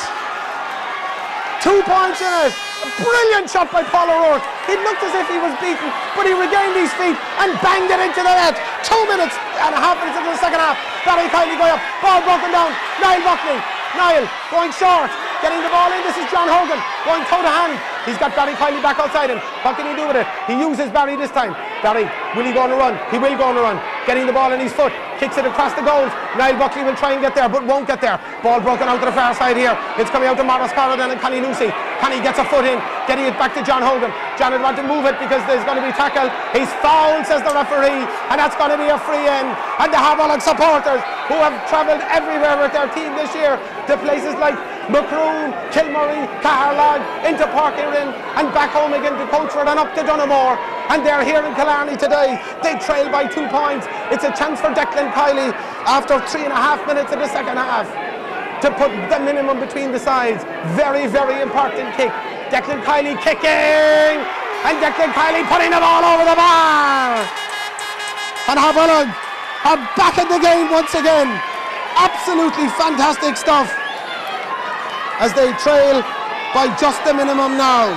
2 points in it. A brilliant shot by Paul O'Rourke. It looked as if he was beaten, but he regained his feet and banged it into the net. 2 minutes and a half minutes into the second half. Barry Kiley going up. Ball broken down. Niall Buckley. Niall going short. Getting the ball in. This is John Hogan going toe to hand. He's got Barry Kiley back outside him. What can he do with it? He uses Barry this time. Barry, will he go on a run? He will go on a run. Getting the ball in his foot. Kicks it across the goals. Niall Buckley will try and get there, but won't get there. Ball broken out to the far side here. It's coming out to Morris Corridan and Connie Lucy. Connie gets a foot in. Getting it back to John Hogan. John would want to move it because there's going to be tackle. He's fouled, says the referee. And that's going to be a free in. And the Aghabullogue supporters, who have travelled everywhere with their team this year to places like Macroom, Kilmurray, Caherlog, into Páirc Uirinn and back home again to Coachford and up to Donaghmore. And they're here in Killarney today. They trail by 2 points. It's a chance for Declan Kiley after 3.5 minutes of the second half to put the minimum between the sides. Very, very important kick. Declan Kiley kicking, and Declan Kiley putting the ball over the bar. And Aghabullogue are back in the game once again. Absolutely fantastic stuff as they trail by just the minimum now.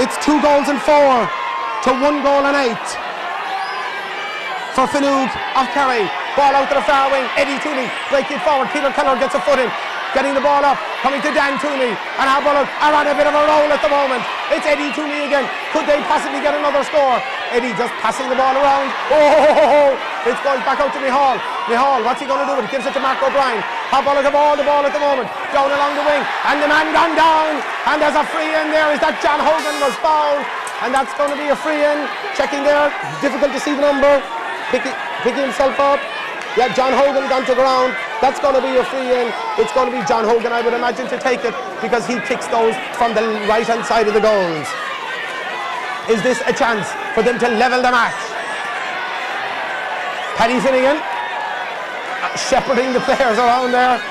It's 2 goals and 4 to 1 goal and 8 for Finuge of Kerry. Ball out to the far wing. Eddie Toomey breaking forward. Peter Keller gets a foot in. Getting the ball up, coming to Dan Toomey, and Aghabullogue are on a bit of a roll at the moment. It's Eddie Toomey again. Could they possibly get another score? Eddie just passing the ball around. Oh, it's going back out to Micheál. Micheál, what's he going to do with it? Gives it to Mark O'Brien. Aghabullogue have all the ball at the moment. Down along the wing, and the man gone down. And there's a free in there. Is that John Hogan was fouled? And that's going to be a free in. Checking there. Difficult to see the number. Picking himself up. Yeah, John Hogan gone to ground. That's going to be a free in. It's going to be John Hogan, I would imagine, to take it because he kicks those from the right-hand side of the goals. Is this a chance for them to level the match? Paddy Finuge shepherding the players around there,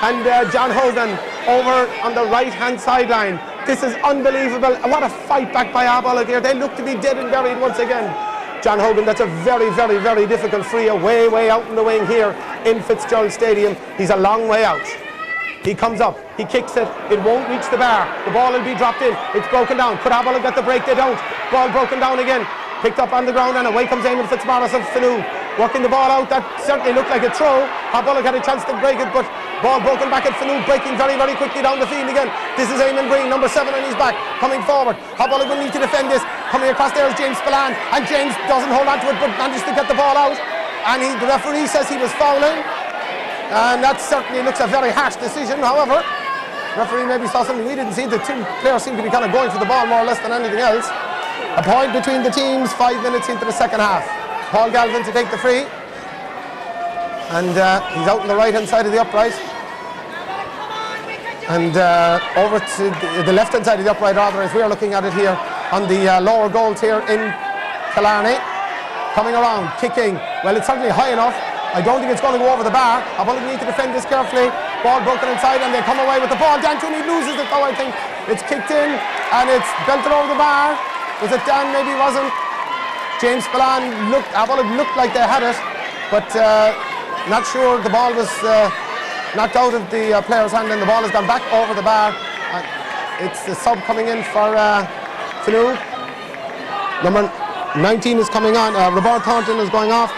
and John Hogan over on the right-hand sideline. This is unbelievable. What a fight back by Aghabullogue here. They look to be dead and buried once again. John Hogan, that's a very, very, very difficult free, way out in the wing here in Fitzgerald Stadium. He's a long way out. He comes up, he kicks it, it won't reach the bar. The ball will be dropped in, it's broken down. Could Aghabullogue get the break? They don't. Ball broken down again. Picked up on the ground, and away comes Eamon Fitzmaurice of Finuge. Working the ball out, that certainly looked like a throw. Aghabullogue had a chance to break it, but ball broken back at Finuge, breaking very, very quickly down the field again. This is Eamon Green, number 7 on his back, coming forward. Aghabullogue will need to defend this. Coming across there is James Spillane, and James doesn't hold on to it, but manages to get the ball out. And the referee says he was fouling, and that certainly looks a very harsh decision. However, referee maybe saw something we didn't see. The 2 players seem to be kind of going for the ball more or less than anything else. A point between the teams, 5 minutes into the second half. Paul Galvin to take the free, and he's out on the right-hand side of the upright, and over to the left-hand side of the upright, rather, as we're looking at it here on the lower goals here in Killarney. Coming around, kicking. Well, it's certainly high enough. I don't think it's going to go over the bar. Aghabullogue need to defend this carefully. Ball broken inside, and they come away with the ball. Dan Toomey loses it though, I think. It's kicked in, and it's belted over the bar. Was it Dan? Maybe it wasn't. James Spillane Aghabullogue looked like they had it, but not sure. The ball was knocked out of the player's hand, and the ball has gone back over the bar. It's the sub coming in for Finuge. Number 19 is coming on. Robert Thornton is going off,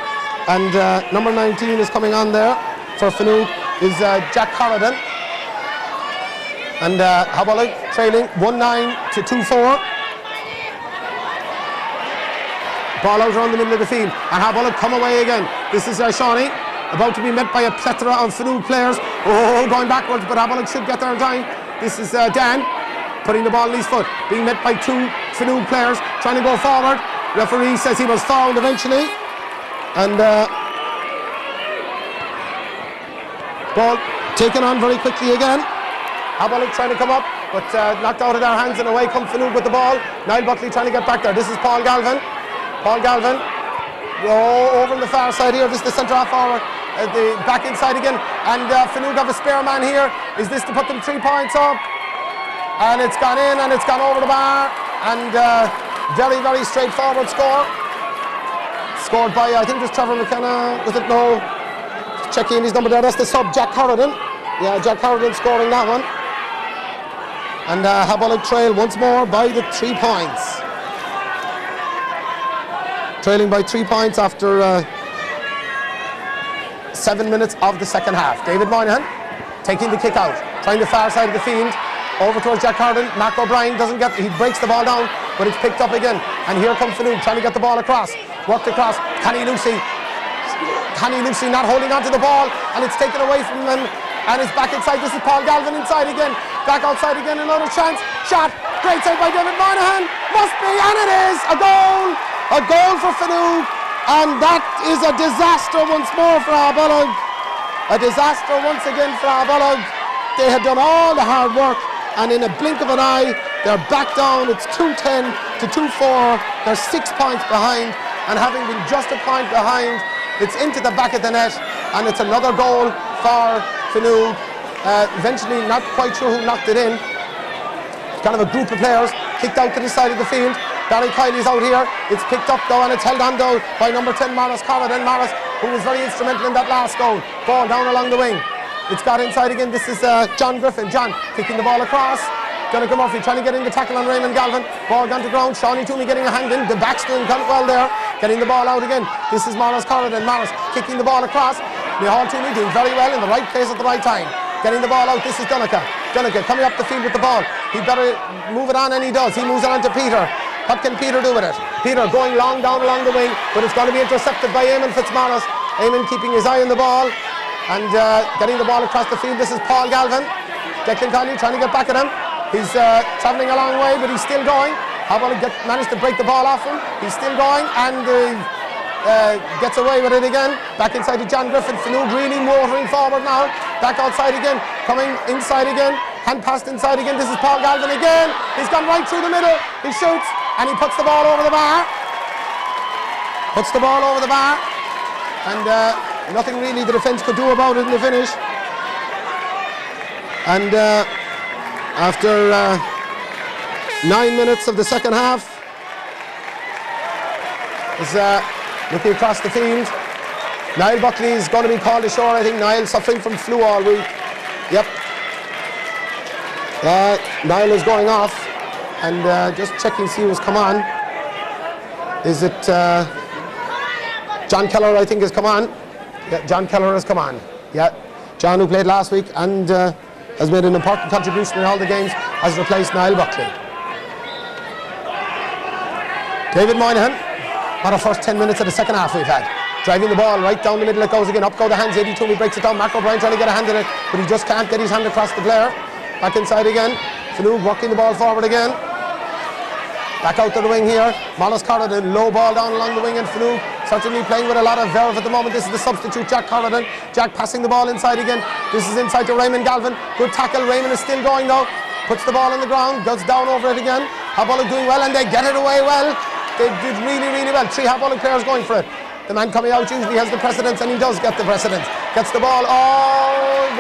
and number 19 is coming on there for Finuge is Jack Corridan. And Aghabullogue trailing 1-9 to 2-4. Ball out around the middle of the field. And Aghabullogue come away again. This is Shawnee, about to be met by a plethora of Finuge players. Oh, going backwards, but Aghabullogue should get there in time. This is Dan, putting the ball in his foot. Being met by two Finuge players, trying to go forward. Referee says he was fouled eventually. And ball taken on very quickly again. Aghabullogue trying to come up, but knocked out of their hands, and away come Finuge with the ball. Niall Buckley trying to get back there. This is Paul Galvin. Paul Galvin, over on the far side here. This is the centre half forward. The back inside again, and Finuge have a spare man here. Is this to put them 3 points up? And it's gone in, and it's gone over the bar, and very, very straightforward score. Scored by, I think it was Trevor McKenna, was it? No, checking his number there, that's the sub, Jack Corridan. Yeah, Jack Corridan scoring that one. And Aghabullogue trail once more by the 3 points. Trailing by 3 points after 7 minutes of the second half. David Moynihan taking the kick out, trying the far side of the field, over towards Jack Corridan. Mark O'Brien doesn't get, he breaks the ball down, but it's picked up again. And here comes Finuge trying to get the ball across. Worked across, Connie Lucy not holding on to the ball, and it's taken away from them, and it's back inside. This is Paul Galvin inside again, back outside again, another chance, shot, great save by David Moynihan, must be, and it is a goal for Finuge, and that is a disaster once more for Aghabullogue, a disaster once again for Aghabullogue. They had done all the hard work, and in a blink of an eye, they're back down. It's 2-10 to 2-4, they're 6 points behind, and having been just a point behind, it's into the back of the net, and it's another goal for Finuge. Eventually, not quite sure who knocked it in. It's kind of a group of players kicked out to the side of the field. Barry Kiley's out here. It's picked up though, and it's held on though by number 10 Morris Corridan. Morris, who was very instrumental in that last goal. Ball down along the wing. It's got inside again. This is John Griffin. John kicking the ball across. Donegal Murphy trying to get in the tackle on Raymond Galvin. Ball gone to ground. Shawnee Toomey getting a hand in. The back's doing quite well there. Getting the ball out again. This is Morris Corridan. Morris kicking the ball across. Micheál Toomey doing very well in the right place at the right time. Getting the ball out. This is Donegal. Donegal coming up the field with the ball. He better move it on, and he does. He moves it on to Peter. What can Peter do with it? Peter going long down along the wing, but it's going to be intercepted by Eamon Fitzmaurice. Eamon keeping his eye on the ball and getting the ball across the field. This is Paul Galvin. Declan Conley trying to get back at him. He's travelling a long way, but he's still going. Aghabullogue managed to break the ball off him. He's still going, and gets away with it again. Back inside to John Griffin. Finuge really motoring forward now. Back outside again. Coming inside again. Hand passed inside again. This is Paul Galvin again. He's gone right through the middle. He shoots, and he puts the ball over the bar. Puts the ball over the bar. And nothing really the defence could do about it in the finish. And after 9 minutes of the second half, is looking across the field. Niall Buckley is going to be called ashore. I think Niall suffering from flu all week. Yep. Niall is going off, and just checking see who's come on. Is it John Keller? I think has come on. Yeah, John Keller has come on. Yeah, John, who played last week and has made an important contribution in all the games, has replaced Niall Buckley. David Moynihan, what a first 10 minutes of the second half we've had. Driving the ball right down the middle, it goes again, up go the hands, 82, he breaks it down. Mark O'Brien trying to get a hand in it, but he just can't get his hand across the player. Back inside again, Finuge working the ball forward again. Back out to the wing here, Morris Corridan, low ball down along the wing, and Finuge certainly playing with a lot of verve at the moment. This is the substitute, Jack Corridan. Jack passing the ball inside again. This is inside to Raymond Galvin. Good tackle, Raymond is still going though. Puts the ball on the ground, goes down over it again. Aghabullogue doing well, and they get it away well. They did really, really well. 3 Aghabullogue players going for it. The man coming out usually has the precedence, and he does get the precedence. Gets the ball,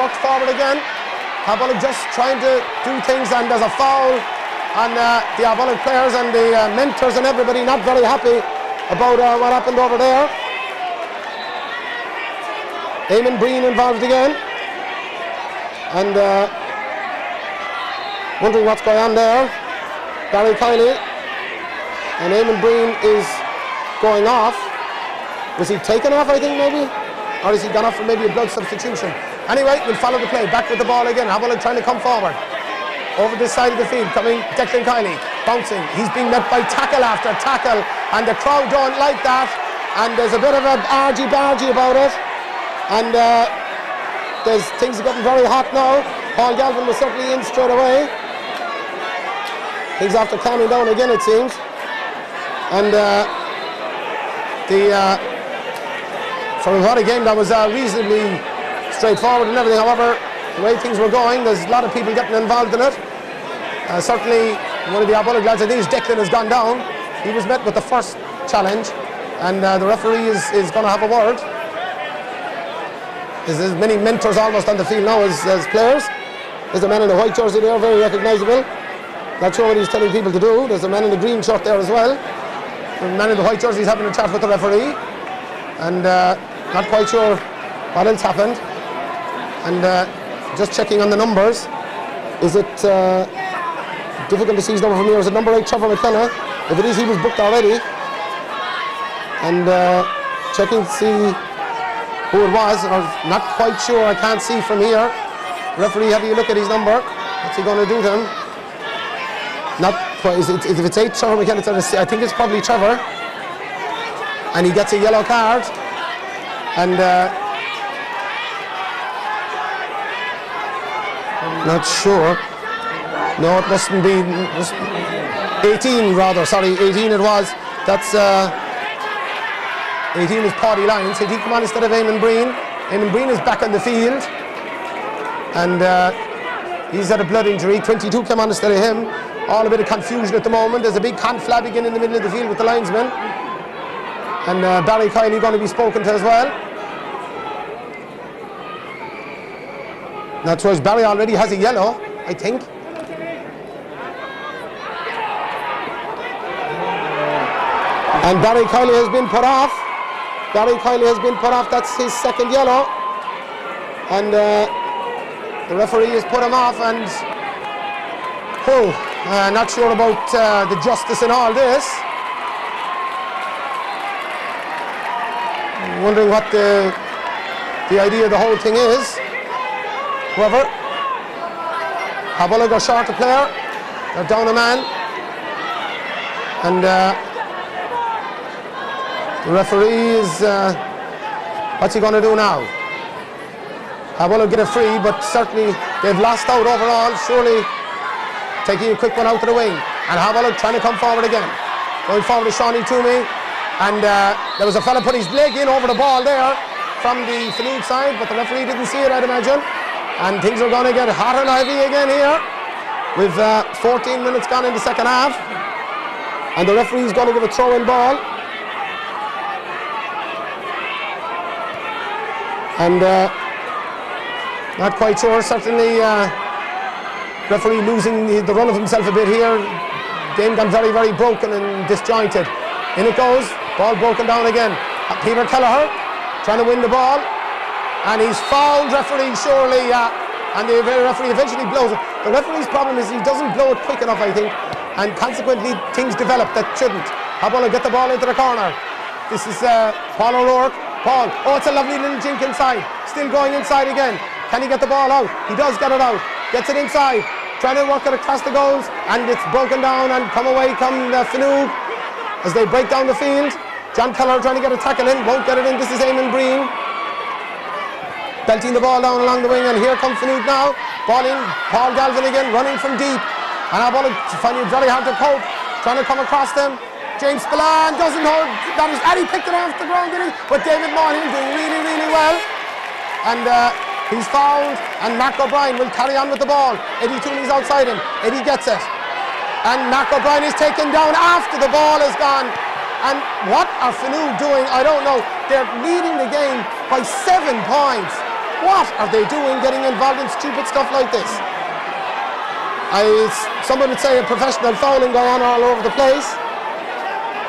works forward again. Aghabullogue just trying to do things, and there's a foul on the Aghabullogue players, and the mentors and everybody not very happy about what happened over there. Eamon Breen involved again, and wondering what's going on there. Barry Kiley, and Eamon Breen is going off. Was he taken off, I think, maybe? Or has he gone off for maybe a blood substitution? Anyway, we'll follow the play. Back with the ball again. Aghabullogue trying to come forward. over this side of the field, coming Declan Kiley, bouncing. He's being met by tackle after tackle, and the crowd don't like that. And there's a bit of an argy-bargy about it. And things are getting very hot now. Paul Galvin was certainly in straight away. Things after calming down again, it seems. And for what a game that was reasonably straightforward and everything. However, the way things were going, there's a lot of people getting involved in it. Certainly, one of the Aghabullogue lads, I think Declan, has gone down. He was met with the first challenge, and the referee is going to have a word. There's as many mentors almost on the field now as players. There's a man in the white jersey there, very recognisable. Not sure what he's telling people to do. There's a man in the green shirt there as well. The man in the white jersey is having a chat with the referee, and not quite sure what else happened. And just checking on the numbers, is it difficult to see his number from here? Is it number 8, Trevor McKenna? If it is, he was booked already. And checking to see who it was. I'm not quite sure, I can't see from here. Referee, have you look at his number? What's he going to do to him? Not quite. If it's 8, Trevor McKenna, I think it's probably Trevor. And he gets a yellow card. And not sure. No, it mustn't be. 18 rather, sorry, 18 it was. That's 18 is Paddy Lyons. Did he come on instead of Eamon Breen? Eamon Breen is back on the field. And he's had a blood injury. 22 came on instead of him. All a bit of confusion at the moment. There's a big conflab again in the middle of the field with the linesmen. And Barry Kiley going to be spoken to as well. Now, towards Barry already has a yellow, I think. And Barry Kiley has been put off. Barry Kiley has been put off. That's his second yellow. And the referee has put him off. And not sure about the justice in all this. I'm wondering what the idea of the whole thing is. However, Aghabullogue are short a player. They're down a man. And the referee is, what's he going to do now? Aghabullogue get a free, but certainly they've lost out overall. Surely taking a quick one out to the wing. And Aghabullogue trying to come forward again. Going forward to Shawnee Toomey. And there was a fella put his leg in over the ball there from the Finuge side, but the referee didn't see it, I'd imagine. And things are going to get hot and heavy again here. With 14 minutes gone in the second half. And the referee is going to give a throw-in ball. And not quite sure, certainly referee losing the run of himself a bit here. Game gone very, very broken and disjointed. In it goes, ball broken down again. Peter Kelleher trying to win the ball. And he's fouled, referee, surely, and the referee eventually blows it. The referee's problem is he doesn't blow it quick enough, I think, and consequently things develop that shouldn't. Aghabullogue get the ball into the corner. This is Paul O'Rourke. Paul, it's a lovely little jink inside. Still going inside again. Can he get the ball out? He does get it out. Gets it inside. Trying to work it across the goals, and it's broken down, and come Finuge as they break down the field. John Keller trying to get a tackle in, won't get it in. This is Eamon Breen. Belting the ball down along the wing, and here comes Finuge now. Ball in, Paul Galvin again, running from deep. And Aghabullogue finding it very hard to cope, trying to come across them. James Spillane doesn't hold, and he picked it off the ground, didn't he? But David Moynihan doing really, really well. And he's fouled, and Mark O'Brien will carry on with the ball. Eddie Toomey's outside him. Eddie gets it. And Mark O'Brien is taken down after the ball is gone. And what are Finuge doing? I don't know. They're leading the game by 7 points. What are they doing getting involved in stupid stuff like this? Someone would say a professional fouling going on all over the place.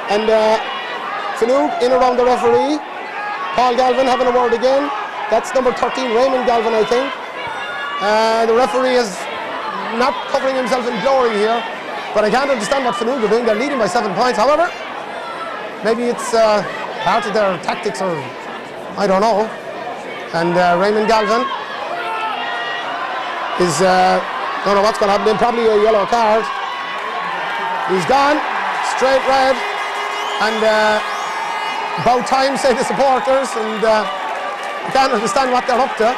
And Finuge in around the referee. Paul Galvin having a word again. That's number 13, Raymond Galvin, I think. The referee is not covering himself in glory here. But I can't understand what Finuge are doing. They're leading by 7 points. However, maybe it's part of their tactics, or I don't know. And Raymond Galvin is Don't know what's going to happen then. Probably a yellow card. He's gone. Straight red. And about time, say the supporters. And I can't understand what they're up to.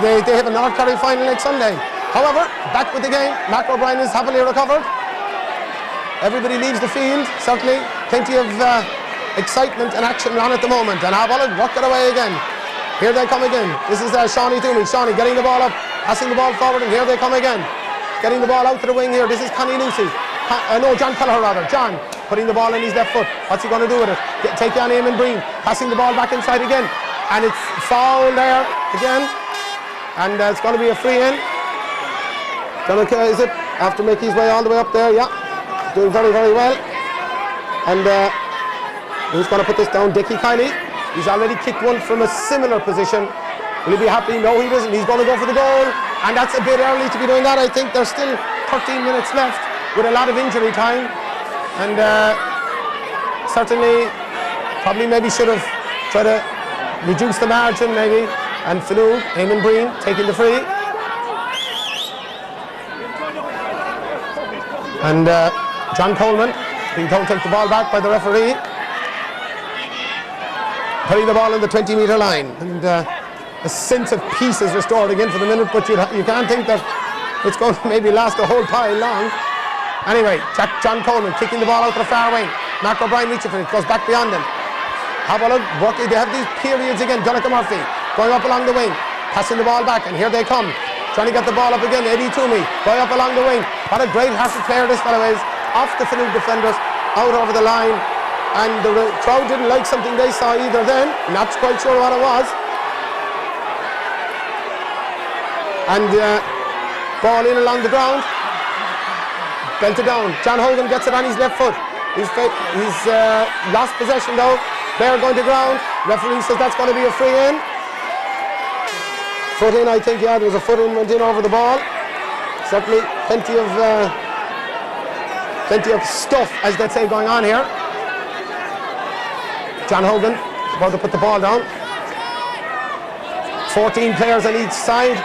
They have a North Kerry final next Sunday. However, back with the game. Mark O'Brien is happily recovered. Everybody leaves the field. Certainly, plenty of excitement and action on at the moment. And Aghabullogue work it away again. Here they come again. This is Shawnee Toomey. Shawnee getting the ball up, passing the ball forward, and here they come again. Getting the ball out to the wing here. This is Connie Lucy. John Kelleher rather. John putting the ball in his left foot. What's he going to do with it? Take on Eamon Breen. Passing the ball back inside again. And it's foul there again. And it's going to be a free in. Donica, is it? After making his way all the way up there, yeah. Doing very, very well. And who's going to put this down? Dickie Kiley. He's already kicked one from a similar position. Will he be happy? No, he doesn't. He's going to go for the goal. And that's a bit early to be doing that. I think there's still 13 minutes left with a lot of injury time. And certainly, probably maybe should have tried to reduce the margin maybe. And Finuge, Eamon Breen taking the free. And John Coleman being told to take the ball back by the referee. Putting the ball on the 20-metre line. And a sense of peace is restored again for the minute, but you can't think that it's going to maybe last a whole pile long. Anyway, John Coleman kicking the ball out to the far wing. Mark O'Brien reaching for it, goes back beyond him. Aghabullogue working, they have these periods again. Donica Murphy going up along the wing, passing the ball back, and here they come. Trying to get the ball up again. Eddie Toomey going up along the wing. What a great hearted player this fellow is. Off the Finuge defenders, out over the line. And the crowd didn't like something they saw either then. Not quite sure what it was. And ball in along the ground. Belted down. John Hogan gets it on his left foot. He's lost possession though. Player going to ground. Referee says that's going to be a free in. Foot in, I think, yeah, there was a foot in, went in over the ball. Certainly plenty of stuff, as they say, going on here. John Hogan about to put the ball down. 14 players on each side.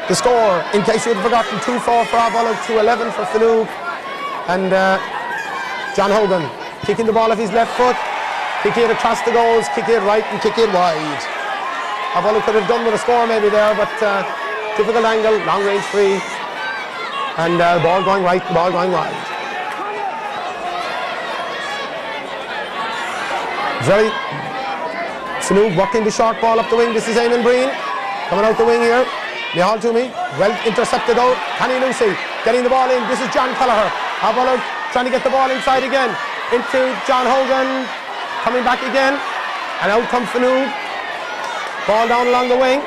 The score, in case you had forgotten, 2-4 for Aghabullogue, 2-11 for Finuge. And John Hogan kicking the ball off his left foot, kicking it across the goals, kicking it right and kicking it wide. Aghabullogue could have done with a score maybe there, but difficult angle, long range free. And ball going right, ball going wide. Finuge working the short ball up the wing. This is Eamon Breen coming out the wing here. Nihal Toomey, well intercepted out. Connie Lucy getting the ball in. This is John Kelleher. Aghabullogue trying to get the ball inside again. Into John Hogan, coming back again. And out comes Finuge. Ball down along the wing.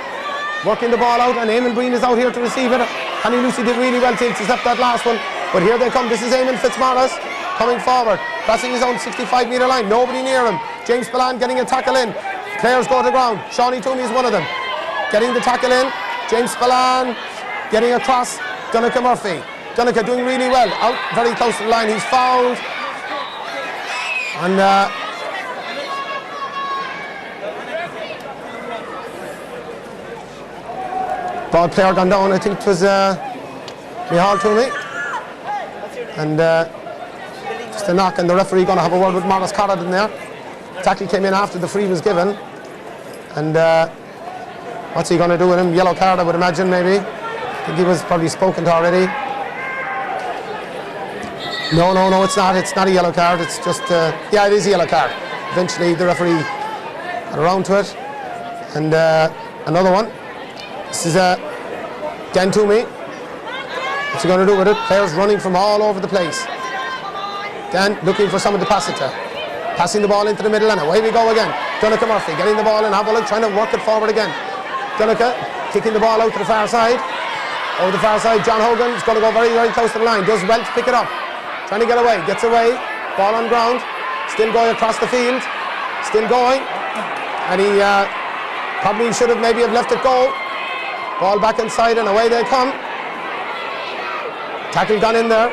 Working the ball out, and Eamon Breen is out here to receive it. Connie Lucy did really well to intercept that last one. But here they come. This is Eamon Fitzmaurice coming forward, crossing his own 65-metre line. Nobody near him. James Spillane getting a tackle in. Players go to the ground. Shawnee Toomey is one of them. Getting the tackle in. James Spillane getting across. Donica Murphy. Donica doing really well. Out very close to the line. He's fouled. And ball player gone down. I think it was Nihal Toomey. And just a knock, and the referee going to have a word with Morris Corridan there. Tackle came in after the free was given. And what's he going to do with him? Yellow card, I would imagine, maybe. I think he was probably spoken to already. No, it's not. It's not a yellow card. It's just, yeah, it is a yellow card. Eventually, the referee got around to it. And another one. This is Dan Toomey. What's he going to do with it? Players running from all over the place. Dan looking for someone to pass it to. Passing the ball into the middle, and away we go again. Donica Murphy getting the ball in. Aghabullogue trying to work it forward again. Donica kicking the ball out to the far side. Over the far side, John Hogan is going to go very, very close to the line. Does well to pick it up. Trying to get away. Gets away. Ball on ground. Still going across the field. Still going. And he probably should have maybe have left it go. Ball back inside, and away they come. Tackle gone in there.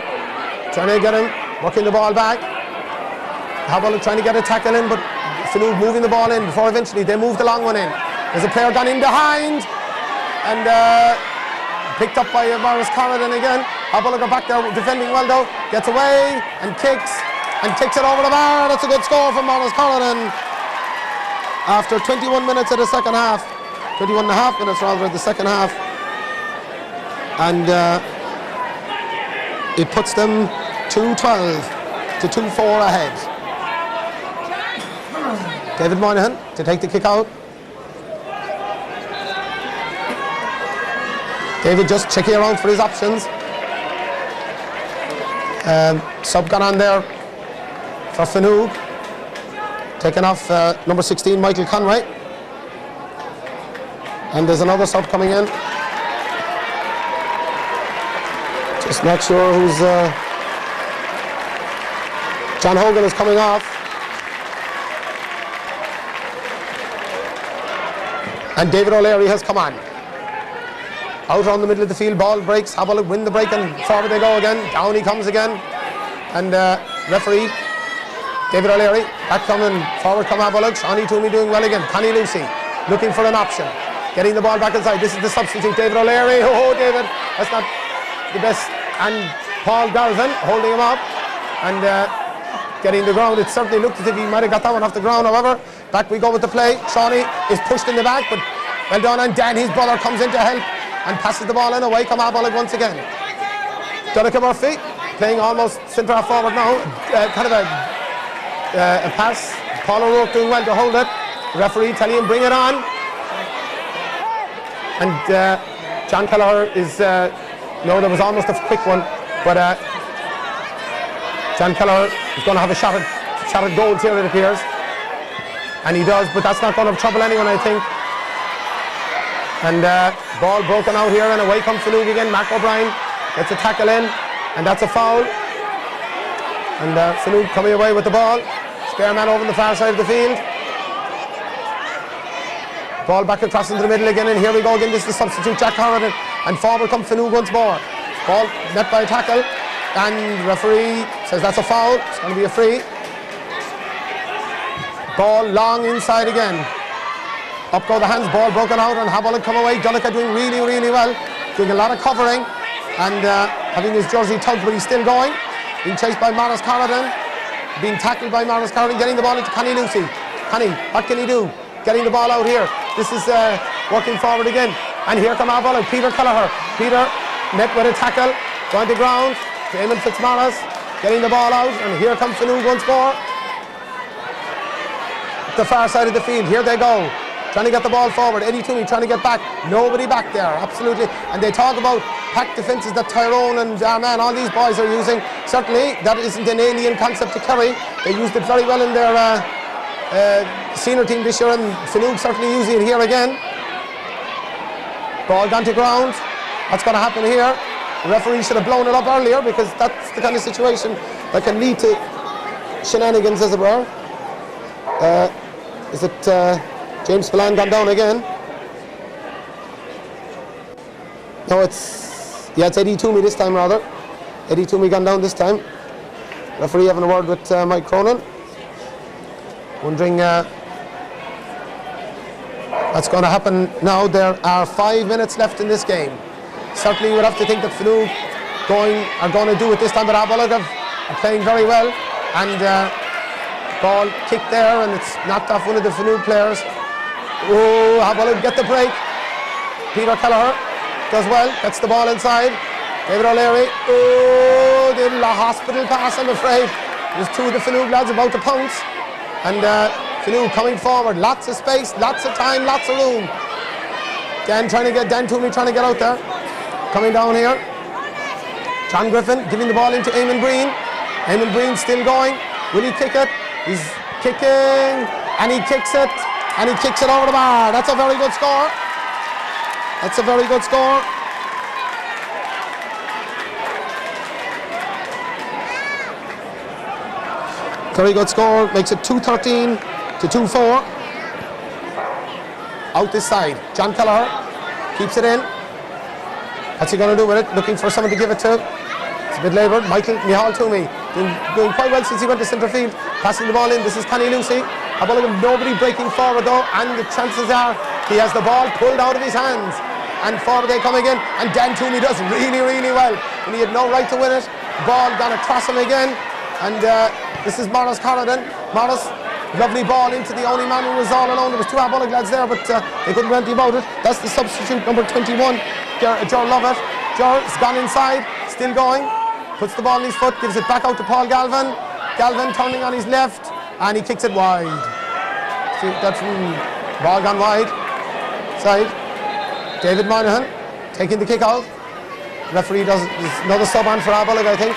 Trying to get him. Working the ball back. Aghabullogue trying to get a tackle in, but Finuge moving the ball in before eventually they move the long one in. There's a player gone in behind, and Picked up by Morris Corrigan again. Aghabullogue are back there defending well though. Gets away and kicks it over the bar. That's a good score from Morris Corrigan. After 21 minutes of the second half. 21 and a half minutes rather of the second half. And it puts them 2-12 to 2-4 ahead. David Moynihan to take the kick out. David just checking around for his options. Sub got on there for Finuge. Taking off number 16, Michael Conway. And there's another sub coming in. Just not sure who's... John Hogan is coming off. And David O'Leary has come on. Out around the middle of the field, ball breaks. Aghabullogue win the break and forward they go again. Down he comes again. And referee David O'Leary back coming forward. Come Aghabullogue. Shawnee Toomey doing well again. Connie Lucy looking for an option. Getting the ball back inside. This is the substitute, David O'Leary. Oh, David, that's not the best. And Paul Galvin holding him up and getting the ground. It certainly looked as if he might have got that one off the ground. However, back we go with the play. Shawnee is pushed in the back, but well done. And Dan, his brother, comes in to help and passes the ball in. Away come Aghabullogue once again. Donica Murphy playing almost centre half forward now. Kind of a pass. Paul O'Rourke doing well to hold it. The referee telling him bring it on. And John Kelleher is no, there was almost a quick one, but John Kelleher is going to have a shot at goals here, it appears, and he does, but that's not going to trouble anyone, I think. And ball broken out here, and away comes Finuge again. Mark O'Brien gets a tackle in, and that's a foul. And Finuge coming away with the ball. Spare man over on the far side of the field. Ball back across into the middle again, and here we go again. This is the substitute, Jack Corrigan, and forward comes Finuge once more. Ball met by a tackle, and referee says that's a foul. It's going to be a free. Ball long inside again. Up go the hands, ball broken out, and Aghabullogue come away. Donica doing really, really well, doing a lot of covering, and having his jersey tugged, but he's still going. Being chased by Morris Corrigan, being tackled by Morris Corrigan, getting the ball into Connie Lucy. Connie, what can he do? Getting the ball out here. This is working forward again. And here come Aghabullogue, Peter Kelleher. Peter met with a tackle, going to ground. Damon Fitzmaurice getting the ball out. And here comes Finuge once more. The far side of the field, here they go. Trying to get the ball forward. Eddie Toomey trying to get back. Nobody back there, absolutely. And they talk about packed defences that Tyrone and Armagh, all these boys are using. Certainly, that isn't an alien concept to Kerry. They used it very well in their senior team this year, and Finuge certainly using it here again. Ball gone to ground. What's going to happen here? The referee should have blown it up earlier, because that's the kind of situation that can lead to shenanigans, as it were. Is it James Spillane gone down again? No, it's Eddie Toomey this time, rather. Eddie Toomey gone down this time. Referee having a word with Mike Cronin. Wondering what's going to happen now. There are 5 minutes left in this game. Certainly you would have to think that Finuge are going to do it this time, but Aghabullogue are playing very well. And ball kicked there, and it's knocked off one of the Finuge players. Oh, Aghabullogue get the break. Peter Kelleher does well, gets the ball inside. David O'Leary, oh, did a hospital pass, I'm afraid. There's two of the Finuge lads about to pounce. And Finuge coming forward, lots of space, lots of time, lots of room. Dan Toomey trying to get out there. Coming down here. John Griffin giving the ball into Eamon Breen. Eamon Breen still going. Will he kick it? He's kicking, and he kicks it, and he kicks it over the bar. That's a very good score. That's a very good score. Very good score, makes it 2-13 to 2-4. Out this side, John Kelleher keeps it in. What's he going to do with it? Looking for someone to give it to. It's a bit laboured. Micheál Toomey doing quite well since he went to centre field. Passing the ball in, this is Connie Lucy. Aghabullogue, nobody breaking forward though, and the chances are he has the ball pulled out of his hands. and forward they come again, and Dan Toomey does really, really well, and he had no right to win it. Ball gone across him again, and this is Morris Corridan. Morris, lovely ball into the only man who was all alone. There was two Aghabullogue lads there, but they couldn't do anything about it. That's the substitute, number 21, Ger Lovett. Ger's gone inside, still going, puts the ball in his foot, gives it back out to Paul Galvin. Galvin turning on his left, and he kicks it wide. See, that's ball gone wide. Side. David Moynihan taking the kick out. Referee does another sub on for Aghabullogue, I think.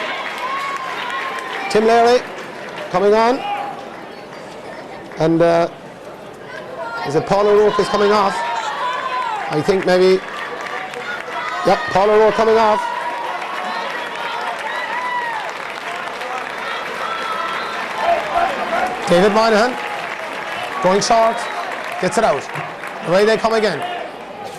Tim Leary coming on. And is it Paul O'Rourke is coming off? I think maybe. Yep, Paul O'Rourke coming off. David Moynihan going short, gets it out. Away they come again.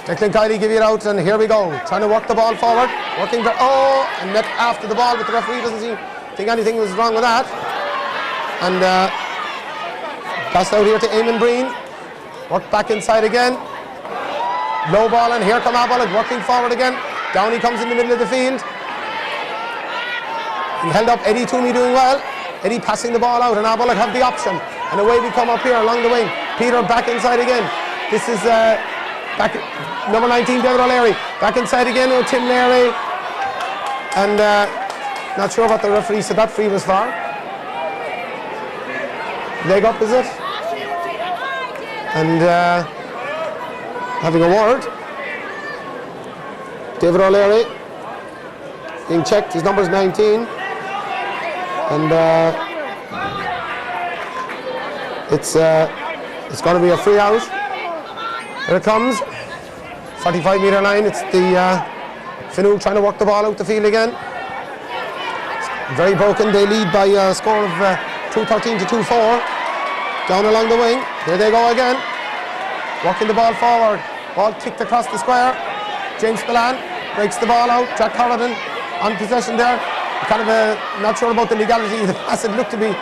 Declan Kiley give it out, and here we go. Trying to work the ball forward, working for and met after the ball, but the referee doesn't think anything was wrong with that. And pass out here to Eamon Breen. Work back inside again. Low ball, and here come Aghabullogue working forward again. Down he comes in the middle of the field. He held up Eddie Toomey doing well. Eddie passing the ball out, and Aghabullogue have the option. And away we come up here along the wing. Peter back inside again. This is back number 19, David O'Leary. Back inside again, Tim Leary. And not sure what the referee said that free was for. Leg up, is it? And having a word. David O'Leary being checked. His number is 19. And it's going to be a free out. Here it comes. 45-metre line. It's the Finuge trying to work the ball out the field again. It's very broken. They lead by a score of 2-13 to 2-4. Down along the wing. Here they go again. Working the ball forward. Ball kicked across the square. James Spillane breaks the ball out. Jack Corridan on possession there. Kind of not sure about the legality of the pass. It looked to be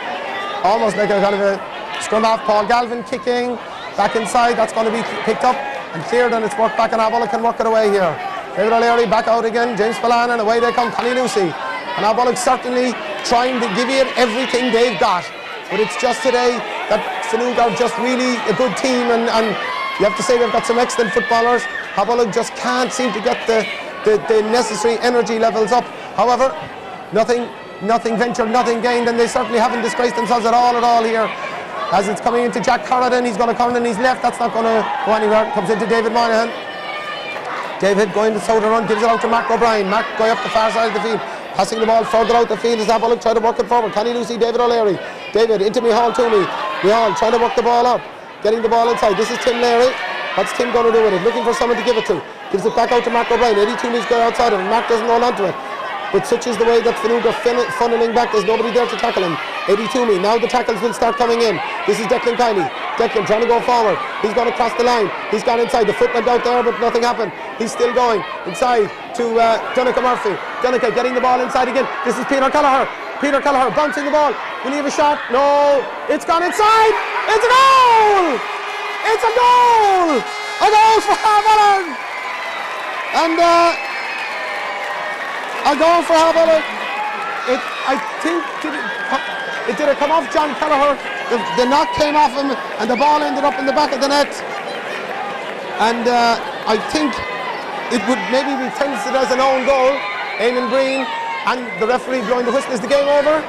almost like a kind of a scrum off. Paul Galvin kicking back inside. That's going to be picked up and cleared, and it's worked back, and Aghabullogue can work it away here. David O'Leary back out again. James Spillane, and away they come. Connie Lucy, and Aghabullogue certainly trying to give it everything they've got, but it's just today that Finuge are just really a good team, and you have to say they've got some excellent footballers. Aghabullogue just can't seem to get the necessary energy levels up. However, nothing ventured, nothing gained, and they certainly haven't disgraced themselves at all here. As it's coming into Jack Corridan, he's going to come in his left. That's not going to go anywhere. Comes into David Moynihan. David going to south run, gives it out to Mark O'Brien. Mark going up the far side of the field, passing the ball further out the field as Aghabullogue try to work it forward. Connie Lucy, David O'Leary. David into Micheál Toomey. Micheál trying to work the ball up, getting the ball inside. This is Tim Leary. What's Tim going to do with it? Looking for someone to give it to. Gives it back out to Mark O'Brien. Eddie Toomey's going outside of it. Mark doesn't hold on to it. But such is the way that Finuge are funneling back. There's nobody there to tackle him. Eddie Toomey. Now the tackles will start coming in. This is Declan Kiley. Declan trying to go forward. He's going to cross the line. He's gone inside. The foot went out there, but nothing happened. He's still going inside to Donica Murphy. Donica getting the ball inside again. This is Peter Kelleher. Peter Kelleher bouncing the ball. Will he have a shot? No. It's gone inside. It's a goal! It's a goal! A goal for Aghabullogue! And a goal for Aghabullogue. I think it did come off John Kelleher. The knock came off him, and the ball ended up in the back of the net. And I think it would maybe be tested as an own goal. Eamon Breen and the referee blowing the whistle. Is the game over?